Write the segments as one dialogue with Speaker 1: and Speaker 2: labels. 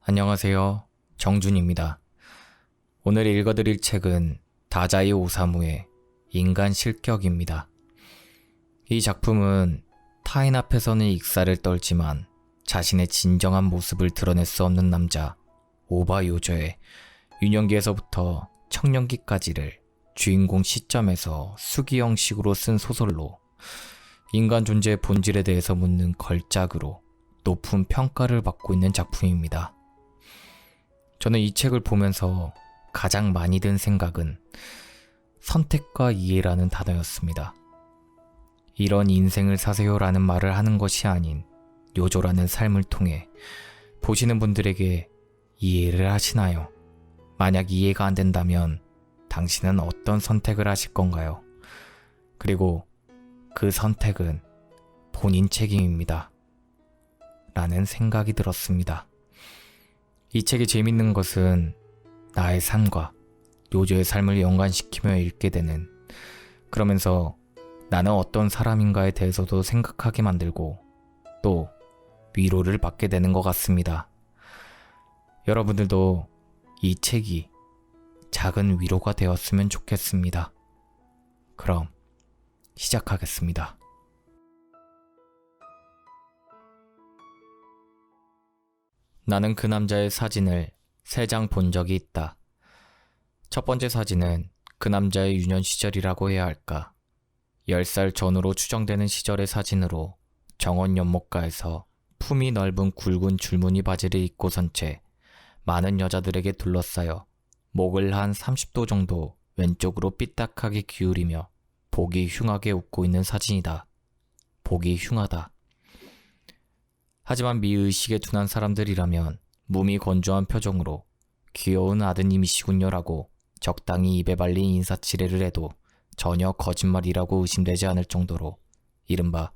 Speaker 1: 안녕하세요. 정준입니다. 오늘 읽어드릴 책은 다자이 오사무의 인간 실격입니다. 이 작품은 타인 앞에서는 익사를 떨지만 자신의 진정한 모습을 드러낼 수 없는 남자 오바 요조의 유년기에서부터 청년기까지를 주인공 시점에서 수기 형식으로 쓴 소설로 인간 존재의 본질에 대해서 묻는 걸작으로 높은 평가를 받고 있는 작품입니다. 저는 이 책을 보면서 가장 많이 든 생각은 선택과 이해라는 단어였습니다. 이런 인생을 사세요라는 말을 하는 것이 아닌 요조라는 삶을 통해 보시는 분들에게 이해를 하시나요? 만약 이해가 안 된다면 당신은 어떤 선택을 하실 건가요? 그리고 그 선택은 본인 책임입니다. 라는 생각이 들었습니다. 이 책이 재밌는 것은 나의 삶과 요조의 삶을 연관시키며 읽게 되는, 그러면서 나는 어떤 사람인가에 대해서도 생각하게 만들고 또 위로를 받게 되는 것 같습니다. 여러분들도 이 책이 작은 위로가 되었으면 좋겠습니다. 그럼 시작하겠습니다. 나는 그 남자의 사진을 3장 본 적이 있다. 첫 번째 사진은 그 남자의 유년 시절이라고 해야 할까. 10살 전후로 추정되는 시절의 사진으로 정원 연못가에서 품이 넓은 굵은 줄무늬 바지를 입고 선 채 많은 여자들에게 둘러싸여 목을 한 30도 정도 왼쪽으로 삐딱하게 기울이며 보기 흉하게 웃고 있는 사진이다. 보기 흉하다. 하지만 미의식에 둔한 사람들이라면 몸이 건조한 표정으로 귀여운 아드님이시군요라고 적당히 입에 발린 인사치레를 해도 전혀 거짓말이라고 의심되지 않을 정도로 이른바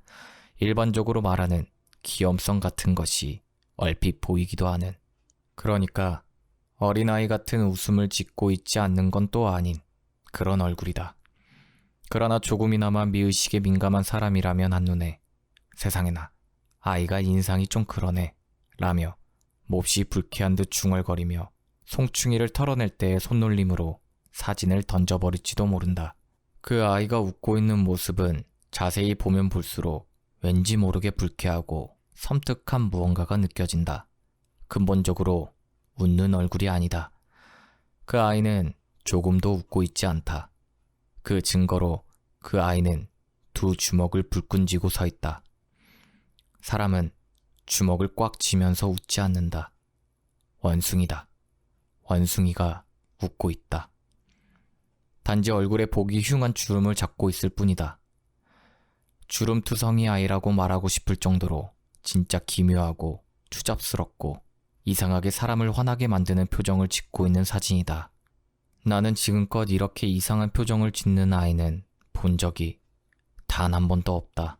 Speaker 1: 일반적으로 말하는 귀염성 같은 것이 얼핏 보이기도 하는, 그러니까 어린아이 같은 웃음을 짓고 있지 않는 건 또 아닌 그런 얼굴이다. 그러나 조금이나마 미의식에 민감한 사람이라면 한눈에 세상에나 아이가 인상이 좀 그러네 라며 몹시 불쾌한 듯 중얼거리며 송충이를 털어낼 때의 손놀림으로 사진을 던져버릴지도 모른다. 그 아이가 웃고 있는 모습은 자세히 보면 볼수록 왠지 모르게 불쾌하고 섬뜩한 무언가가 느껴진다. 근본적으로 웃는 얼굴이 아니다. 그 아이는 조금도 웃고 있지 않다. 그 증거로 그 아이는 두 주먹을 불끈 쥐고 서 있다. 사람은 주먹을 꽉 쥐면서 웃지 않는다. 원숭이다. 원숭이가 웃고 있다. 단지 얼굴에 보기 흉한 주름을 잡고 있을 뿐이다. 주름투성이 아이라고 말하고 싶을 정도로 진짜 기묘하고 추잡스럽고 이상하게 사람을 화나게 만드는 표정을 짓고 있는 사진이다. 나는 지금껏 이렇게 이상한 표정을 짓는 아이는 본 적이 단 한 번도 없다.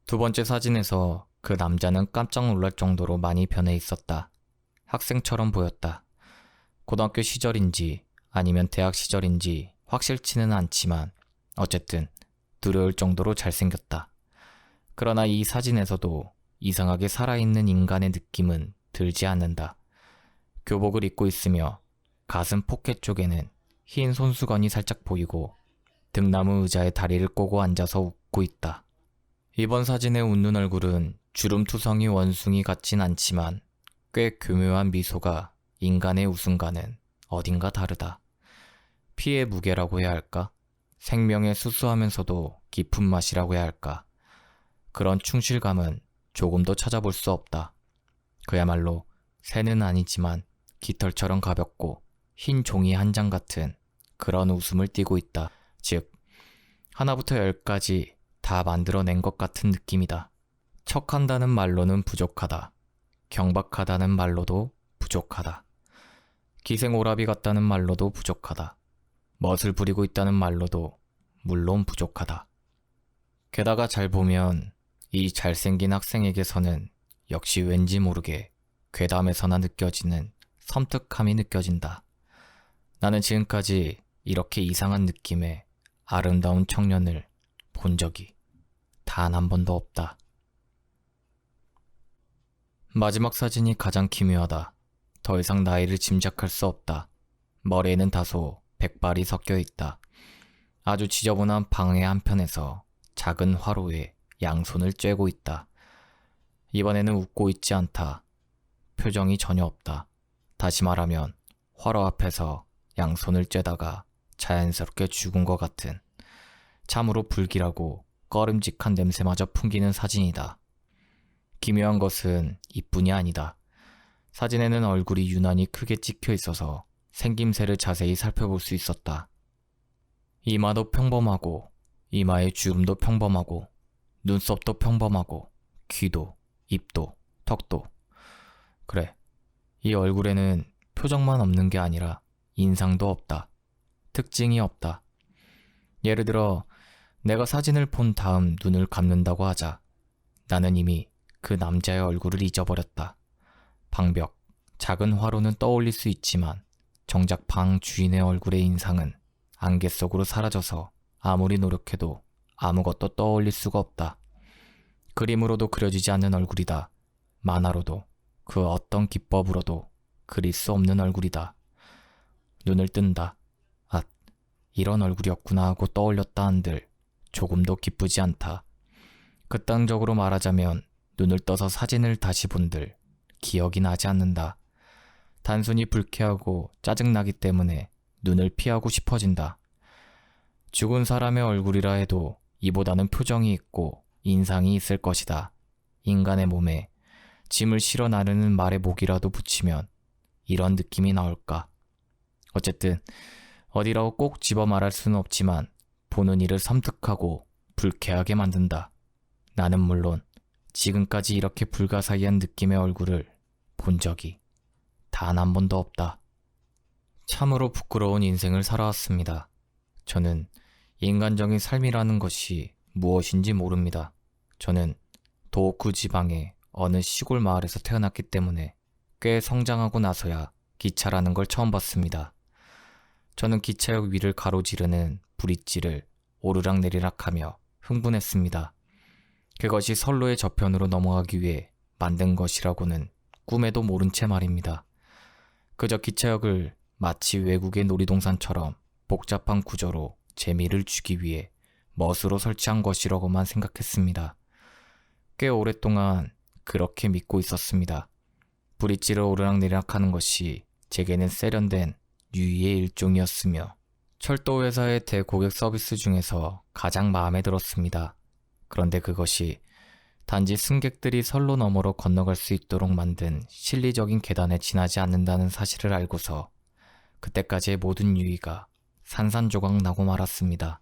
Speaker 1: 두 번째 사진에서 그 남자는 깜짝 놀랄 정도로 많이 변해 있었다. 학생처럼 보였다. 고등학교 시절인지 아니면 대학 시절인지 확실치는 않지만 어쨌든 두려울 정도로 잘생겼다. 그러나 이 사진에서도 이상하게 살아있는 인간의 느낌은 들지 않는다. 교복을 입고 있으며 가슴 포켓 쪽에는 흰 손수건이 살짝 보이고 등나무 의자에 다리를 꼬고 앉아서 웃고 있다. 이번 사진의 웃는 얼굴은 주름투성이 원숭이 같진 않지만 꽤 교묘한 미소가 인간의 웃음과는 어딘가 다르다. 피의 무게라고 해야 할까? 생명의 수수하면서도 깊은 맛이라고 해야 할까? 그런 충실감은 조금도 찾아볼 수 없다. 그야말로 새는 아니지만 깃털처럼 가볍고 흰 종이 한 장 같은 그런 웃음을 띠고 있다. 즉, 하나부터 10까지 다 만들어낸 것 같은 느낌이다. 척한다는 말로는 부족하다. 경박하다는 말로도 부족하다. 기생오라비 같다는 말로도 부족하다. 멋을 부리고 있다는 말로도 물론 부족하다. 게다가 잘 보면 이 잘생긴 학생에게서는 역시 왠지 모르게 괴담에서나 느껴지는 섬뜩함이 느껴진다. 나는 지금까지 이렇게 이상한 느낌의 아름다운 청년을 본 적이 단 한 번도 없다. 마지막 사진이 가장 기묘하다. 더 이상 나이를 짐작할 수 없다. 머리에는 다소 백발이 섞여 있다. 아주 지저분한 방의 한편에서 작은 화로에 양손을 쬐고 있다. 이번에는 웃고 있지 않다. 표정이 전혀 없다. 다시 말하면 화로 앞에서 양손을 쬐다가 자연스럽게 죽은 것 같은, 참으로 불길하고 꺼림직한 냄새마저 풍기는 사진이다. 기묘한 것은 이뿐이 아니다. 사진에는 얼굴이 유난히 크게 찍혀 있어서 생김새를 자세히 살펴볼 수 있었다. 이마도 평범하고, 이마의 주름도 평범하고, 눈썹도 평범하고, 귀도, 입도, 턱도. 그래, 이 얼굴에는 표정만 없는 게 아니라 인상도 없다. 특징이 없다. 예를 들어 내가 사진을 본 다음 눈을 감는다고 하자. 나는 이미 그 남자의 얼굴을 잊어버렸다. 방벽, 작은 화로는 떠올릴 수 있지만 정작 방 주인의 얼굴의 인상은 안개 속으로 사라져서 아무리 노력해도 아무것도 떠올릴 수가 없다. 그림으로도 그려지지 않는 얼굴이다. 만화로도 그 어떤 기법으로도 그릴 수 없는 얼굴이다. 눈을 뜬다. 아, 이런 얼굴이었구나 하고 떠올렸다 한들 조금도 기쁘지 않다. 극단적으로 말하자면 눈을 떠서 사진을 다시 본들 기억이 나지 않는다. 단순히 불쾌하고 짜증나기 때문에 눈을 피하고 싶어진다. 죽은 사람의 얼굴이라 해도 이보다는 표정이 있고 인상이 있을 것이다. 인간의 몸에 짐을 실어 나르는 말의 목이라도 붙이면 이런 느낌이 나올까. 어쨌든 어디라고 꼭 집어 말할 수는 없지만 보는 이를 섬뜩하고 불쾌하게 만든다. 나는 물론 지금까지 이렇게 불가사의한 느낌의 얼굴을 본 적이 단 한 번도 없다. 참으로 부끄러운 인생을 살아왔습니다. 저는 인간적인 삶이라는 것이 무엇인지 모릅니다. 저는 도호쿠 지방의 어느 시골 마을에서 태어났기 때문에 꽤 성장하고 나서야 기차라는 걸 처음 봤습니다. 저는 기차역 위를 가로지르는 브릿지를 오르락내리락하며 흥분했습니다. 그것이 선로의 저편으로 넘어가기 위해 만든 것이라고는 꿈에도 모른 채 말입니다. 그저 기차역을 마치 외국의 놀이동산처럼 복잡한 구조로 재미를 주기 위해 멋으로 설치한 것이라고만 생각했습니다. 꽤 오랫동안 그렇게 믿고 있었습니다. 브릿지를 오르락내리락하는 것이 제게는 세련된 유의의 일종이었으며 철도회사의 대고객 서비스 중에서 가장 마음에 들었습니다. 그런데 그것이 단지 승객들이 선로 너머로 건너갈 수 있도록 만든 실리적인 계단에 지나지 않는다는 사실을 알고서 그때까지의 모든 유의가 산산조각 나고 말았습니다.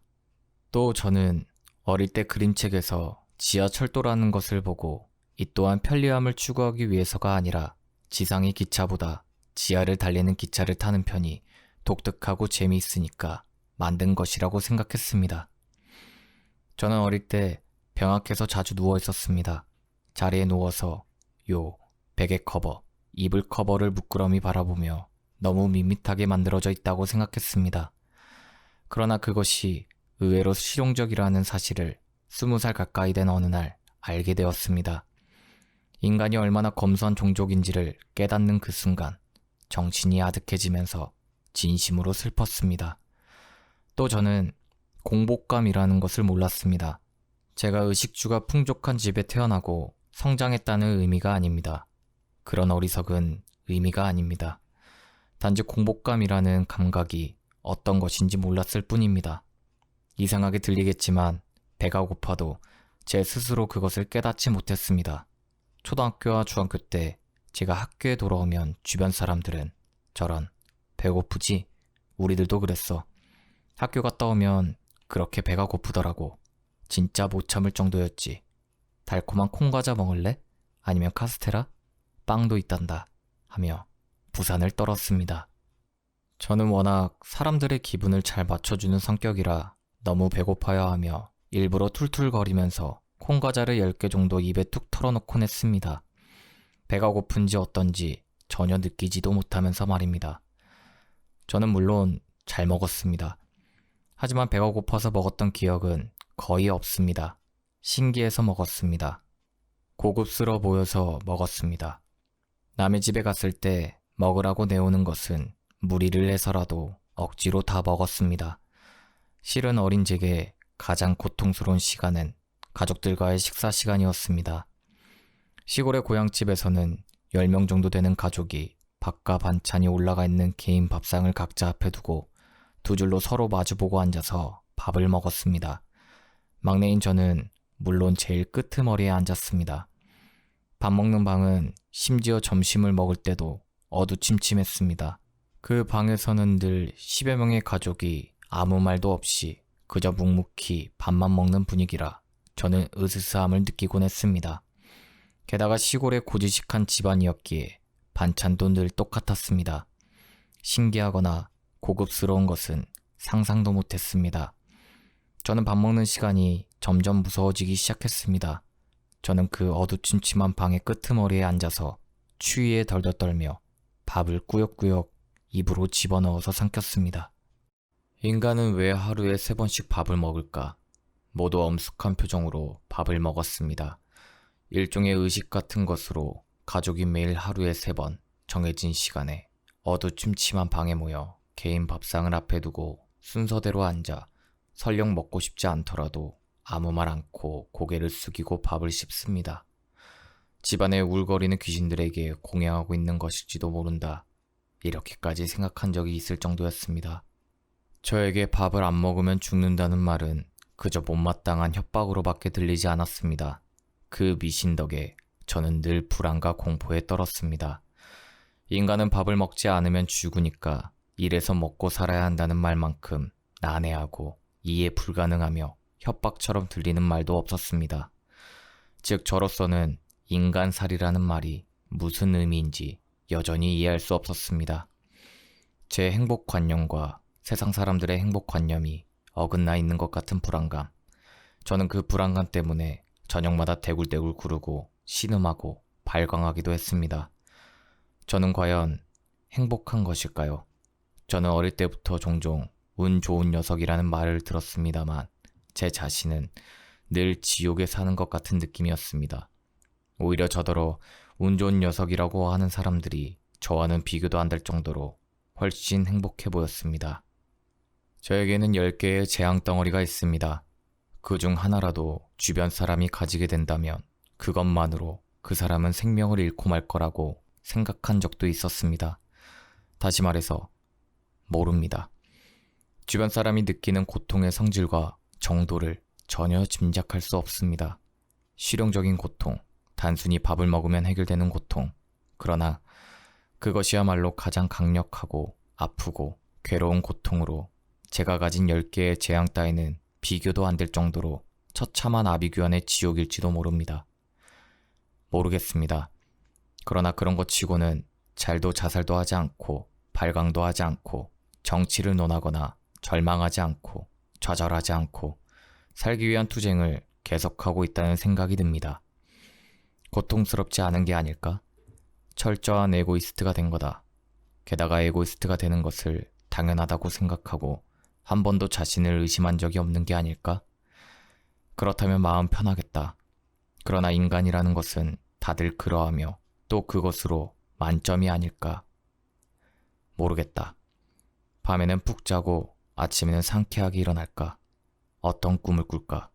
Speaker 1: 또 저는 어릴 때 그림책에서 지하철도라는 것을 보고 이 또한 편리함을 추구하기 위해서가 아니라 지상의 기차보다 지하를 달리는 기차를 타는 편이 독특하고 재미있으니까 만든 것이라고 생각했습니다. 저는 어릴 때 병학해서 자주 누워 있었습니다. 자리에 누워서 베개 커버, 이불 커버를 물끄러미 바라보며 너무 밋밋하게 만들어져 있다고 생각했습니다. 그러나 그것이 의외로 실용적이라는 사실을 20살 가까이 된 어느 날 알게 되었습니다. 인간이 얼마나 검소한 종족인지를 깨닫는 그 순간 정신이 아득해지면서 진심으로 슬펐습니다. 또 저는 공복감이라는 것을 몰랐습니다. 제가 의식주가 풍족한 집에 태어나고 성장했다는 의미가 아닙니다. 그런 어리석은 의미가 아닙니다. 단지 공복감이라는 감각이 어떤 것인지 몰랐을 뿐입니다. 이상하게 들리겠지만 배가 고파도 제 스스로 그것을 깨닫지 못했습니다. 초등학교와 중학교 때 제가 학교에 돌아오면 주변 사람들은 저런 배고프지? 우리들도 그랬어. 학교 갔다 오면 그렇게 배가 고프더라고. 진짜 못 참을 정도였지. 달콤한 콩과자 먹을래? 아니면 카스테라? 빵도 있단다. 하며 부산을 떨었습니다. 저는 워낙 사람들의 기분을 잘 맞춰주는 성격이라 너무 배고파야 하며 일부러 툴툴거리면서 콩과자를 10개 정도 입에 툭 털어놓곤 했습니다. 배가 고픈지 어떤지 전혀 느끼지도 못하면서 말입니다. 저는 물론 잘 먹었습니다. 하지만 배가 고파서 먹었던 기억은 거의 없습니다. 신기해서 먹었습니다. 고급스러워 보여서 먹었습니다. 남의 집에 갔을 때 먹으라고 내오는 것은 무리를 해서라도 억지로 다 먹었습니다. 실은 어린 제게 가장 고통스러운 시간은 가족들과의 식사 시간이었습니다. 시골의 고향집에서는 10명 정도 되는 가족이 밥과 반찬이 올라가 있는 개인 밥상을 각자 앞에 두고 두 줄로 서로 마주보고 앉아서 밥을 먹었습니다. 막내인 저는 물론 제일 끄트머리에 앉았습니다. 밥 먹는 방은 심지어 점심을 먹을 때도 어두침침했습니다. 그 방에서는 늘 10여 명의 가족이 아무 말도 없이 그저 묵묵히 밥만 먹는 분위기라 저는 으스스함을 느끼곤 했습니다. 게다가 시골의 고지식한 집안이었기에 반찬도 늘 똑같았습니다. 신기하거나 고급스러운 것은 상상도 못했습니다. 저는 밥 먹는 시간이 점점 무서워지기 시작했습니다. 저는 그 어두침침한 방의 끄트머리에 앉아서 추위에 덜덜 떨며 밥을 꾸역꾸역 입으로 집어넣어서 삼켰습니다. 인간은 왜 하루에 3번씩 밥을 먹을까? 모두 엄숙한 표정으로 밥을 먹었습니다. 일종의 의식 같은 것으로 가족이 매일 하루에 3번 정해진 시간에 어두침침한 방에 모여 개인 밥상을 앞에 두고 순서대로 앉아 설령 먹고 싶지 않더라도 아무 말 않고 고개를 숙이고 밥을 씹습니다. 집안에 울거리는 귀신들에게 공양하고 있는 것일지도 모른다. 이렇게까지 생각한 적이 있을 정도였습니다. 저에게 밥을 안 먹으면 죽는다는 말은 그저 못마땅한 협박으로밖에 들리지 않았습니다. 그 미신 덕에 저는 늘 불안과 공포에 떨었습니다. 인간은 밥을 먹지 않으면 죽으니까 이래서 먹고 살아야 한다는 말만큼 난해하고 이해 불가능하며 협박처럼 들리는 말도 없었습니다. 즉 저로서는 인간살이라는 말이 무슨 의미인지 여전히 이해할 수 없었습니다. 제 행복관념과 세상 사람들의 행복관념이 어긋나 있는 것 같은 불안감. 저는 그 불안감 때문에 저녁마다 대굴대굴 구르고 신음하고 발광하기도 했습니다. 저는 과연 행복한 것일까요? 저는 어릴 때부터 종종 운 좋은 녀석이라는 말을 들었습니다만 제 자신은 늘 지옥에 사는 것 같은 느낌이었습니다. 오히려 저더러 운 좋은 녀석이라고 하는 사람들이 저와는 비교도 안 될 정도로 훨씬 행복해 보였습니다. 저에게는 10개의 재앙덩어리가 있습니다. 그중 하나라도 주변 사람이 가지게 된다면 그것만으로 그 사람은 생명을 잃고 말 거라고 생각한 적도 있었습니다. 다시 말해서 모릅니다. 주변 사람이 느끼는 고통의 성질과 정도를 전혀 짐작할 수 없습니다. 실용적인 고통, 단순히 밥을 먹으면 해결되는 고통. 그러나 그것이야말로 가장 강력하고 아프고 괴로운 고통으로 제가 가진 10개의 재앙 따위는 비교도 안 될 정도로 처참한 아비규환의 지옥일지도 모릅니다. 모르겠습니다. 그러나 그런 것 치고는 잘도 자살도 하지 않고 발광도 하지 않고 정치를 논하거나 절망하지 않고 좌절하지 않고 살기 위한 투쟁을 계속하고 있다는 생각이 듭니다. 고통스럽지 않은 게 아닐까? 철저한 에고이스트가 된 거다. 게다가 에고이스트가 되는 것을 당연하다고 생각하고 한 번도 자신을 의심한 적이 없는 게 아닐까? 그렇다면 마음 편하겠다. 그러나 인간이라는 것은 다들 그러하며 또 그것으로 만점이 아닐까? 모르겠다. 밤에는 푹 자고 아침에는 상쾌하게 일어날까? 어떤 꿈을 꿀까?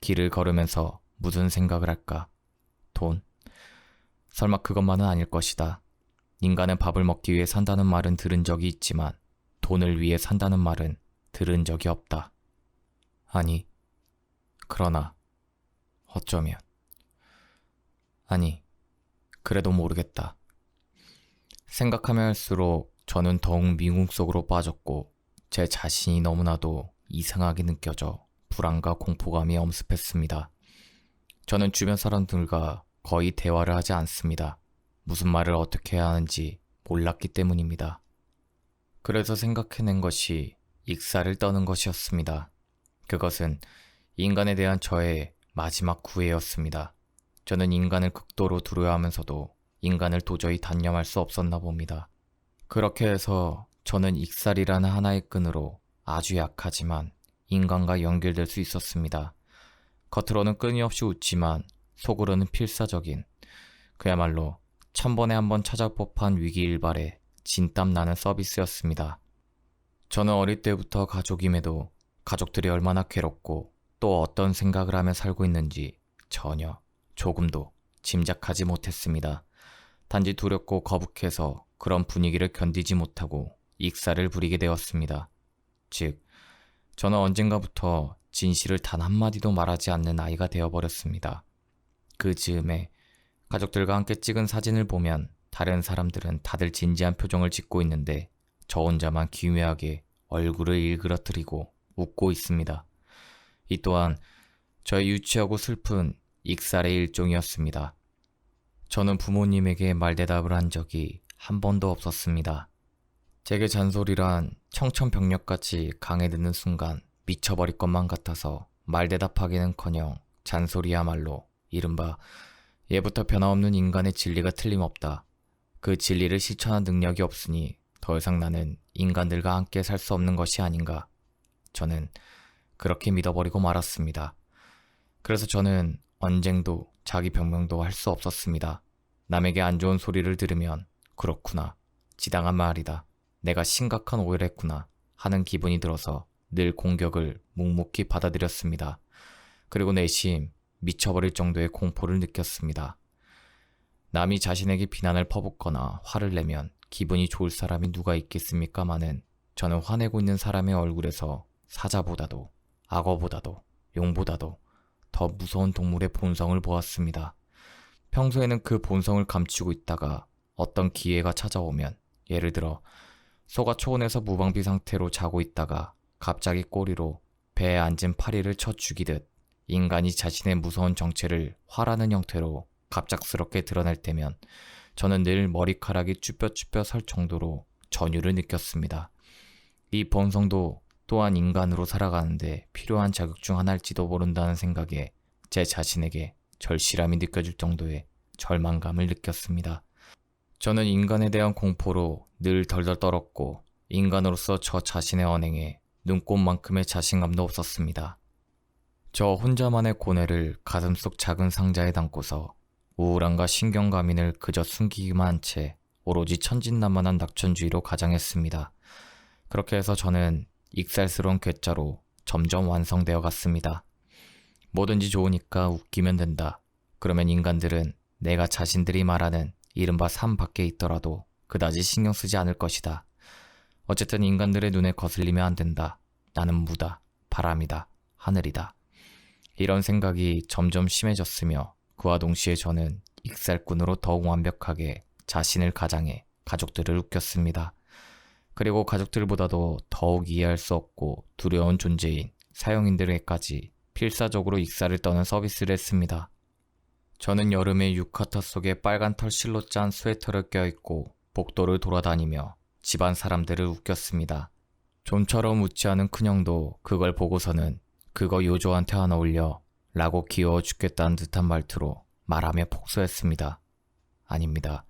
Speaker 1: 길을 걸으면서 무슨 생각을 할까? 돈? 설마 그것만은 아닐 것이다. 인간은 밥을 먹기 위해 산다는 말은 들은 적이 있지만 돈을 위해 산다는 말은 들은 적이 없다. 아니, 그러나 어쩌면 아니, 그래도 모르겠다. 생각하면 할수록 저는 더욱 미궁 속으로 빠졌고 제 자신이 너무나도 이상하게 느껴져 불안과 공포감이 엄습했습니다. 저는 주변 사람들과 거의 대화를 하지 않습니다. 무슨 말을 어떻게 해야 하는지 몰랐기 때문입니다. 그래서 생각해낸 것이 익사를 떠는 것이었습니다. 그것은 인간에 대한 저의 마지막 구애였습니다. 저는 인간을 극도로 두려워하면서도 인간을 도저히 단념할 수 없었나 봅니다. 그렇게 해서 저는 익살이라는 하나의 끈으로 아주 약하지만 인간과 연결될 수 있었습니다. 겉으로는 끊임없이 웃지만 속으로는 필사적인, 그야말로 천번에 한 번 찾아올 법한 위기일발에 진땀 나는 서비스였습니다. 저는 어릴 때부터 가족임에도 가족들이 얼마나 괴롭고 또 어떤 생각을 하며 살고 있는지 전혀 조금도 짐작하지 못했습니다. 단지 두렵고 거북해서 그런 분위기를 견디지 못하고 익사를 부리게 되었습니다. 즉, 저는 언젠가부터 진실을 단 한마디도 말하지 않는 아이가 되어버렸습니다. 그 즈음에 가족들과 함께 찍은 사진을 보면 다른 사람들은 다들 진지한 표정을 짓고 있는데 저 혼자만 기묘하게 얼굴을 일그러뜨리고 웃고 있습니다. 이 또한 저의 유치하고 슬픈 익살의 일종이었습니다. 저는 부모님에게 말대답을 한 적이 한 번도 없었습니다. 제게 잔소리란 청천벽력같이 강해드는 순간 미쳐버릴 것만 같아서 말대답하기는커녕 잔소리야말로 이른바 예부터 변함없는 인간의 진리가 틀림없다. 그 진리를 실천한 능력이 없으니 더 이상 나는 인간들과 함께 살 수 없는 것이 아닌가. 저는 그렇게 믿어버리고 말았습니다. 그래서 저는 언쟁도 자기 변명도 할 수 없었습니다. 남에게 안 좋은 소리를 들으면 그렇구나, 지당한 말이다, 내가 심각한 오해를 했구나 하는 기분이 들어서 늘 공격을 묵묵히 받아들였습니다. 그리고 내심 미쳐버릴 정도의 공포를 느꼈습니다. 남이 자신에게 비난을 퍼붓거나 화를 내면 기분이 좋을 사람이 누가 있겠습니까마는 저는 화내고 있는 사람의 얼굴에서 사자보다도 악어보다도 용보다도 더 무서운 동물의 본성을 보았습니다. 평소에는 그 본성을 감추고 있다가 어떤 기회가 찾아오면, 예를 들어 소가 초원에서 무방비 상태로 자고 있다가 갑자기 꼬리로 배에 앉은 파리를 쳐 죽이듯 인간이 자신의 무서운 정체를 화라는 형태로 갑작스럽게 드러낼 때면 저는 늘 머리카락이 쭈뼛쭈뼛 설 정도로 전율을 느꼈습니다. 이 본성도 또한 인간으로 살아가는데 필요한 자격 중 하나일지도 모른다는 생각에 제 자신에게 절실함이 느껴질 정도의 절망감을 느꼈습니다. 저는 인간에 대한 공포로 늘 덜덜 떨었고 인간으로서 저 자신의 언행에 눈꼽만큼의 자신감도 없었습니다. 저 혼자만의 고뇌를 가슴속 작은 상자에 담고서 우울함과 신경과민을 그저 숨기기만 한 채 오로지 천진난만한 낙천주의로 가장했습니다. 그렇게 해서 저는 익살스러운 괴짜로 점점 완성되어 갔습니다. 뭐든지 좋으니까 웃기면 된다. 그러면 인간들은 내가 자신들이 말하는 이른바 삶 밖에 있더라도 그다지 신경 쓰지 않을 것이다. 어쨌든 인간들의 눈에 거슬리면 안 된다. 나는 무다, 바람이다, 하늘이다. 이런 생각이 점점 심해졌으며 그와 동시에 저는 익살꾼으로 더욱 완벽하게 자신을 가장해 가족들을 웃겼습니다. 그리고 가족들보다도 더욱 이해할 수 없고 두려운 존재인 사용인들에게까지 필사적으로 익살을 떠는 서비스를 했습니다. 저는 여름에 유카타 속에 빨간 털실로 짠 스웨터를 껴입고 복도를 돌아다니며 집안 사람들을 웃겼습니다. 좀처럼 웃지 않은 큰형도 그걸 보고서는 그거 요조한테 하나 올려 라고 귀여워 죽겠다는 듯한 말투로 말하며 폭소했습니다. 아닙니다.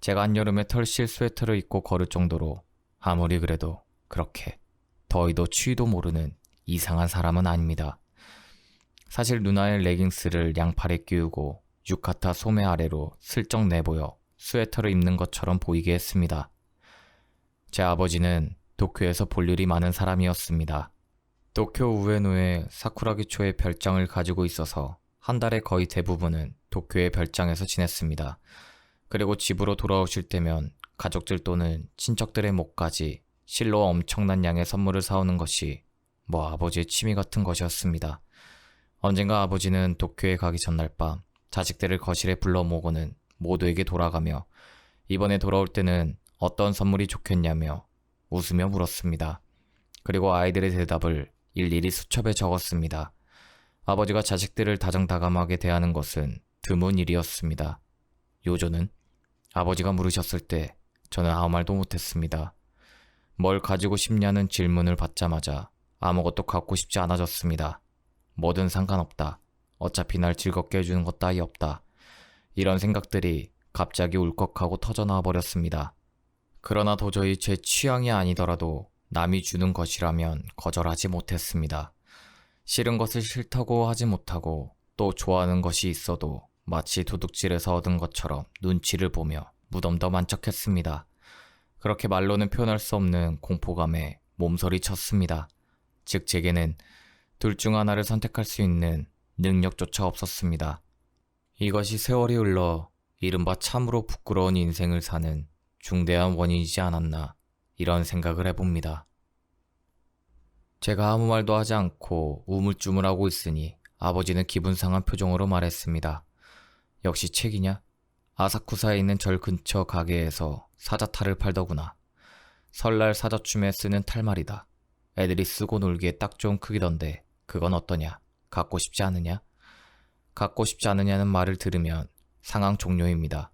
Speaker 1: 제가 한여름에 털실 스웨터를 입고 걸을 정도로 아무리 그래도 그렇게 더위도 추위도 모르는 이상한 사람은 아닙니다. 사실 누나의 레깅스를 양팔에 끼우고 유카타 소매 아래로 슬쩍 내보여 스웨터를 입는 것처럼 보이게 했습니다. 제 아버지는 도쿄에서 볼 일이 많은 사람이었습니다. 도쿄 우에노에 사쿠라기초의 별장을 가지고 있어서 한 달에 거의 대부분은 도쿄의 별장에서 지냈습니다. 그리고 집으로 돌아오실 때면 가족들 또는 친척들의 목까지 실로 엄청난 양의 선물을 사오는 것이 아버지의 취미 같은 것이었습니다. 언젠가 아버지는 도쿄에 가기 전날 밤 자식들을 거실에 불러 모으고는 모두에게 돌아가며 이번에 돌아올 때는 어떤 선물이 좋겠냐며 웃으며 물었습니다. 그리고 아이들의 대답을 일일이 수첩에 적었습니다. 아버지가 자식들을 다정다감하게 대하는 것은 드문 일이었습니다. 요조는? 아버지가 물으셨을 때 저는 아무 말도 못했습니다. 뭘 가지고 싶냐는 질문을 받자마자 아무것도 갖고 싶지 않아졌습니다. 뭐든 상관없다. 어차피 날 즐겁게 해주는 것 따위 없다. 이런 생각들이 갑자기 울컥하고 터져나와 버렸습니다. 그러나 도저히 제 취향이 아니더라도 남이 주는 것이라면 거절하지 못했습니다. 싫은 것을 싫다고 하지 못하고 또 좋아하는 것이 있어도 마치 도둑질에서 얻은 것처럼 눈치를 보며 무덤덤한 척했습니다. 그렇게 말로는 표현할 수 없는 공포감에 몸서리 쳤습니다. 즉 제게는 둘 중 하나를 선택할 수 있는 능력조차 없었습니다. 이것이 세월이 흘러 이른바 참으로 부끄러운 인생을 사는 중대한 원인이지 않았나 이런 생각을 해봅니다. 제가 아무 말도 하지 않고 우물쭈물하고 있으니 아버지는 기분 상한 표정으로 말했습니다. 역시 책이냐? 아사쿠사에 있는 절 근처 가게에서 사자탈을 팔더구나. 설날 사자춤에 쓰는 탈 말이다. 애들이 쓰고 놀기에 딱 좋은 크기던데 그건 어떠냐? 갖고 싶지 않으냐? 갖고 싶지 않으냐는 말을 들으면 상황 종료입니다.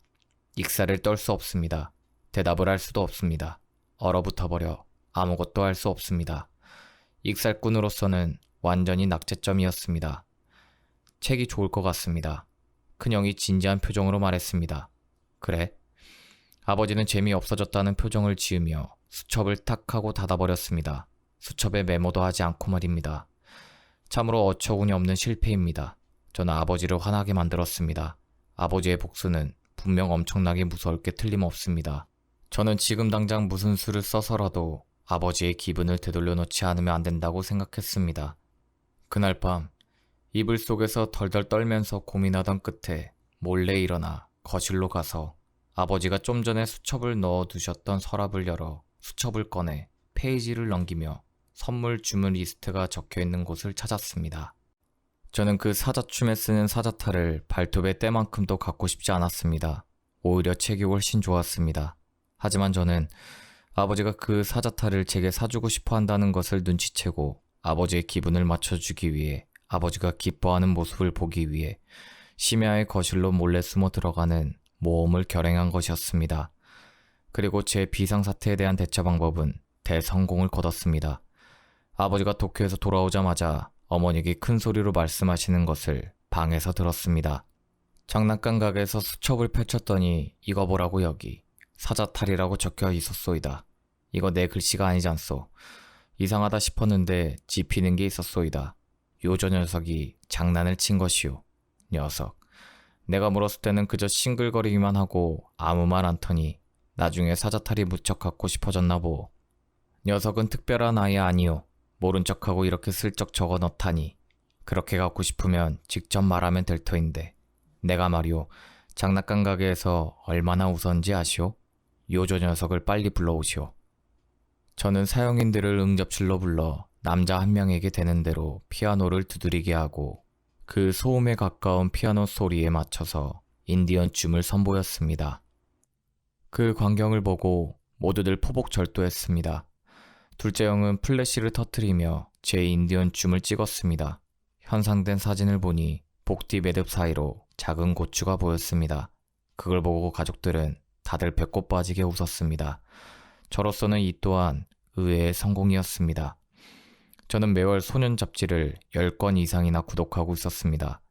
Speaker 1: 익사를 떨 수 없습니다. 대답을 할 수도 없습니다. 얼어붙어 버려 아무것도 할 수 없습니다. 익살꾼으로서는 완전히 낙제점이었습니다. 책이 좋을 것 같습니다. 큰형이 진지한 표정으로 말했습니다. 그래? 아버지는 재미없어졌다는 표정을 지으며 수첩을 탁 하고 닫아버렸습니다. 수첩에 메모도 하지 않고 말입니다. 참으로 어처구니 없는 실패입니다. 저는 아버지를 화나게 만들었습니다. 아버지의 복수는 분명 엄청나게 무서울 게 틀림없습니다. 저는 지금 당장 무슨 수를 써서라도 아버지의 기분을 되돌려 놓지 않으면 안 된다고 생각했습니다. 그날 밤 이불 속에서 덜덜 떨면서 고민하던 끝에 몰래 일어나 거실로 가서 아버지가 좀 전에 수첩을 넣어 두셨던 서랍을 열어 수첩을 꺼내 페이지를 넘기며 선물 주문 리스트가 적혀있는 곳을 찾았습니다. 저는 그 사자춤에 쓰는 사자탈을 발톱의 때만큼도 갖고 싶지 않았습니다. 오히려 책이 훨씬 좋았습니다. 하지만 저는 아버지가 그 사자탈을 제게 사주고 싶어 한다는 것을 눈치채고 아버지의 기분을 맞춰주기 위해 아버지가 기뻐하는 모습을 보기 위해 심야의 거실로 몰래 숨어 들어가는 모험을 결행한 것이었습니다. 그리고 제 비상사태에 대한 대처 방법은 대성공을 거뒀습니다. 아버지가 도쿄에서 돌아오자마자 어머니에게 큰 소리로 말씀하시는 것을 방에서 들었습니다. 장난감 가게에서 수첩을 펼쳤더니 이거 보라고 여기 사자탈이라고 적혀 있었소이다. 이거 내 글씨가 아니지 않소. 이상하다 싶었는데 짚히는 게 있었소이다. 요저 녀석이 장난을 친 것이오. 녀석. 내가 물었을 때는 그저 싱글거리기만 하고 아무 말 않더니 나중에 사자탈이 무척 갖고 싶어졌나 보. 녀석은 특별한 아이 아니오. 모른 척하고 이렇게 슬쩍 적어 넣다니. 그렇게 갖고 싶으면 직접 말하면 될 터인데. 내가 말이오. 장난감 가게에서 얼마나 웃었는지 아시오? 요저 녀석을 빨리 불러오시오. 저는 사형인들을 응접실로 불러 남자 한 명에게 되는 대로 피아노를 두드리게 하고 그 소음에 가까운 피아노 소리에 맞춰서 인디언 춤을 선보였습니다. 그 광경을 보고 모두들 포복 절도했습니다. 둘째 형은 플래시를 터뜨리며 제 인디언 춤을 찍었습니다. 현상된 사진을 보니 복뒤 매듭 사이로 작은 고추가 보였습니다. 그걸 보고 가족들은 다들 배꼽 빠지게 웃었습니다. 저로서는 이 또한 의외의 성공이었습니다. 저는 매월 소년 잡지를 10권 이상이나 구독하고 있었습니다.